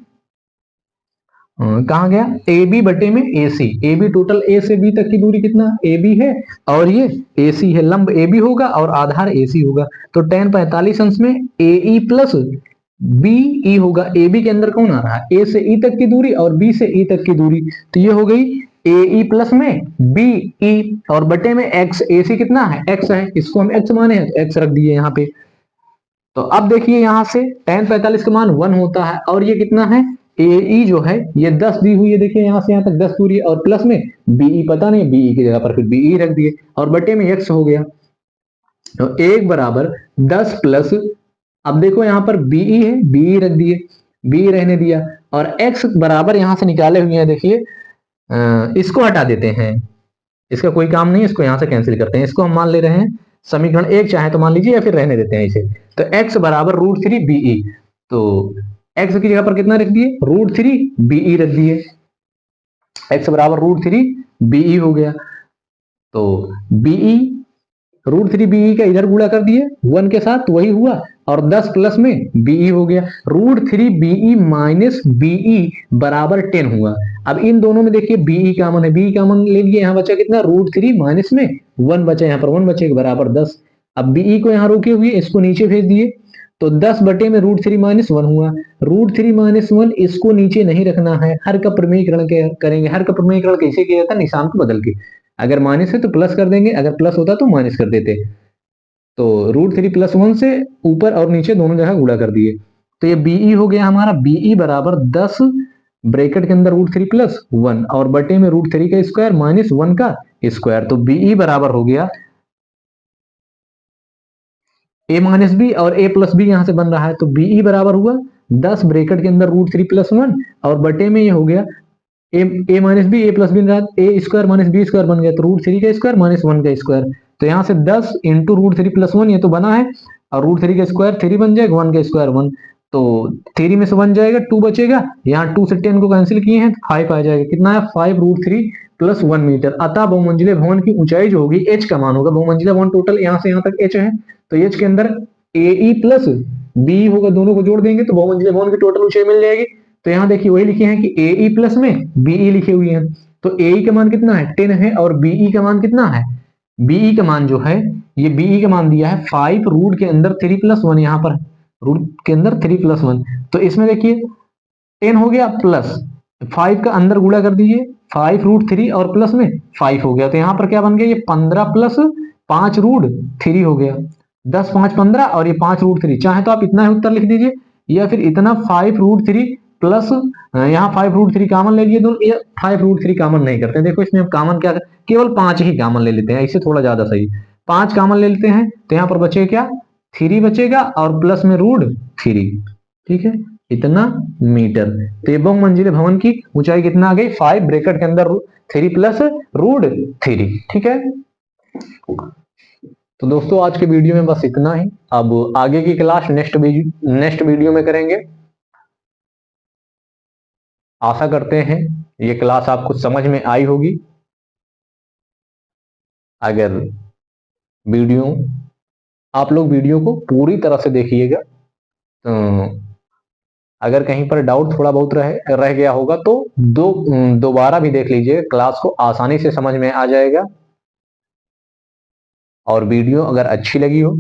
कहा गया? ए बी बटे में ए सी। ए बी टोटल ए से बी तक की दूरी कितना? ए बी है और ये ए सी है। लंब ए बी होगा और आधार ए सी होगा। तो tan 45 अंश में ए ई प्लस बी ई होगा। ए बी के अंदर कौन आ रहा है? ए से ई तक की दूरी और बी से ई तक की दूरी। तो ये हो गई ए ई प्लस में बी ई और बटे में एक्स। ए सी कितना है? एक्स है, इसको हम एक्स माने हैं तो एक्स रख दिए यहाँ पे। तो अब देखिए यहां से tan 45 का मान 1 होता है और ये कितना है? AE जो है ये 10 दी हुई है। देखिए यहां से यहां तक 10 दूरी और प्लस में BE पता नहीं, BE की जगह पर फिर BE रख दिए और बटे में x हो गया। तो 1 बराबर 10 प्लस, अब देखो यहां पर BE है, BE रख दिए, BE रहने दिया और x बराबर यहां से निकाले हुए हैं। देखिए इसको हटा देते हैं, इसका कोई काम नहीं, इसको यहां से कैंसिल करते हैं। इसको हम मान ले रहे हैं समीकरण 1 चाहे तो मान लीजिए या फिर रहने देते हैं इसे। तो x बराबर √3 BE। तो x की जगह पर कितना रख दिए? √3 BE रख दिए। x बराबर √3 BE हो गया। तो BE √3 BE का इधर गुणा कर दिए 1 के साथ, वही हुआ और 10 प्लस में BE हो गया। √3 BE माइनस BE बराबर 10 हुआ। अब इन दोनों में देखिए BE कॉमन है, BE कॉमन ले लिए, यहाँ बचा कितना? √3 माइनस में 1 बचा, यहाँ पर 1 बचे बराबर 10। अब BE को यहाँ रोके हुए इसको नीचे भेज दिए तो 10 बटे में √3 माइनस 1 हुआ। √3 माइनस 1 इसको नीचे नहीं रखना है, हर का प्रमेयीकरण करेंगे। हर का प्रमेयीकरण कैसे किया जाता है? निशान को बदल के, अगर माइनस है तो प्लस कर देंगे, अगर प्लस होता तो माइनस कर देते। तो √3 प्लस 1 से ऊपर और नीचे दोनों जगह गुणा कर दिए। तो ये BE हो गया हमारा। BE बराबर 10 ब्रैकेट के अंदर √3 प्लस 1 और बटे में √3 का स्क्वायर माइनस 1 का स्क्वायर। तो BE बराबर हो गया a माइनस बी और a प्लस बी यहां से बन रहा है। तो BE बराबर हुआ 10 ब्रैकेट के अंदर √3 प्लस 1 और बटे में ये हो गया a minus B, a plus B, a square minus B square बन गया। तो √3 का स्क्वायर माइनस 1 का स्क्वायर। तो यहाँ से 10 इंटू √3 प्लस 1 ये तो बना है और √3 का स्क्वायर 3 बन जाएगा, 1 का स्क्वायर 1। तो 3 में से 1 जाएगा, 2 बचेगा, यहाँ 2 से 10 को कैंसिल किए हैं 5 आ जाएगा। कितना है? 5 √3 प्लस 1 मीटर। अतः बहुमंजिले भवन की ऊंचाई जो होगी h का मान होगा। बहुमंजिला भवन टोटल यहाँ से यहाँ तक h है तो h के अंदर AE प्लस BE होगा, दोनों को जोड़ देंगे तो बहुमंजिले भवन की टोटल ऊंचाई मिल जाएगी। तो यहाँ देखिए वही लिखे हैं कि AE प्लस में BE लिखे हुए हैं। तो AE का मान कितना है? 10 है और BE का मान कितना है? BE का मान जो है ये BE का मान दिया है 5 रूट के अंदर 3 प्लस 1, यहाँ पर रूट के अंदर 3 प्लस 1। तो इसमें देखिए 10 हो गया प्लस 5 का अंदर गुणा कर दीजिए, 5 √3 और प्लस में 5 हो गया। तो यहाँ पर क्या बन गया? ये 15 प्लस 5 √3 हो गया। 10 5 15 और ये 5 √3। चाहे तो आप इतना ही उत्तर लिख दीजिए या फिर इतना 5 √3 प्लस यहाँ 5 √3 कॉमन ले लिए दोनों। ये 5 √3 कॉमन नहीं करते, देखो इसमें हम कॉमन क्या, केवल 5 ही कॉमन ले लेते हैं, इससे थोड़ा ज्यादा सही। 5 कॉमन ले लेते हैं तो यहाँ पर बचेगा क्या? 3 बचेगा और प्लस में √3। ठीक है, इतना मीटर। तो ये बहुमंजिले भवन की ऊंचाई कितना आ गई 5 ब्रैकेट के अंदर 3 प्लस रूट 3। ठीक है, तो दोस्तों आज के वीडियो में बस इतना ही। अब आगे की क्लास नेक्स्ट वीडियो में करेंगे। आशा करते हैं ये क्लास आपको समझ में आई होगी। अगर वीडियो आप लोग वीडियो को पूरी तरह से देखिएगा, तो अगर कहीं पर डाउट थोड़ा बहुत रह गया होगा तो दोबारा भी देख लीजिए, क्लास को आसानी से समझ में आ जाएगा। और वीडियो अगर अच्छी लगी हो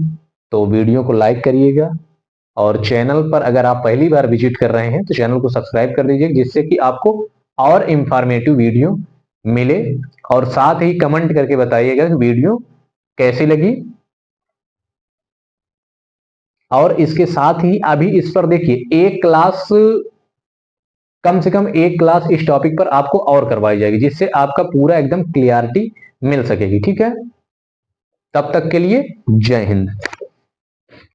तो वीडियो को लाइक करिएगा, और चैनल पर अगर आप पहली बार विजिट कर रहे हैं तो चैनल को सब्सक्राइब कर दीजिए, जिससे कि आपको और इंफॉर्मेटिव वीडियो मिले। और साथ ही कमेंट करके बताइएगा कि वीडियो कैसी लगी। और इसके साथ ही अभी इस पर देखिए एक क्लास, कम से कम एक क्लास इस टॉपिक पर आपको और करवाई जाएगी, जिससे आपका पूरा एकदम क्लियरिटी मिल सकेगी। ठीक है, तब तक के लिए जय हिंद।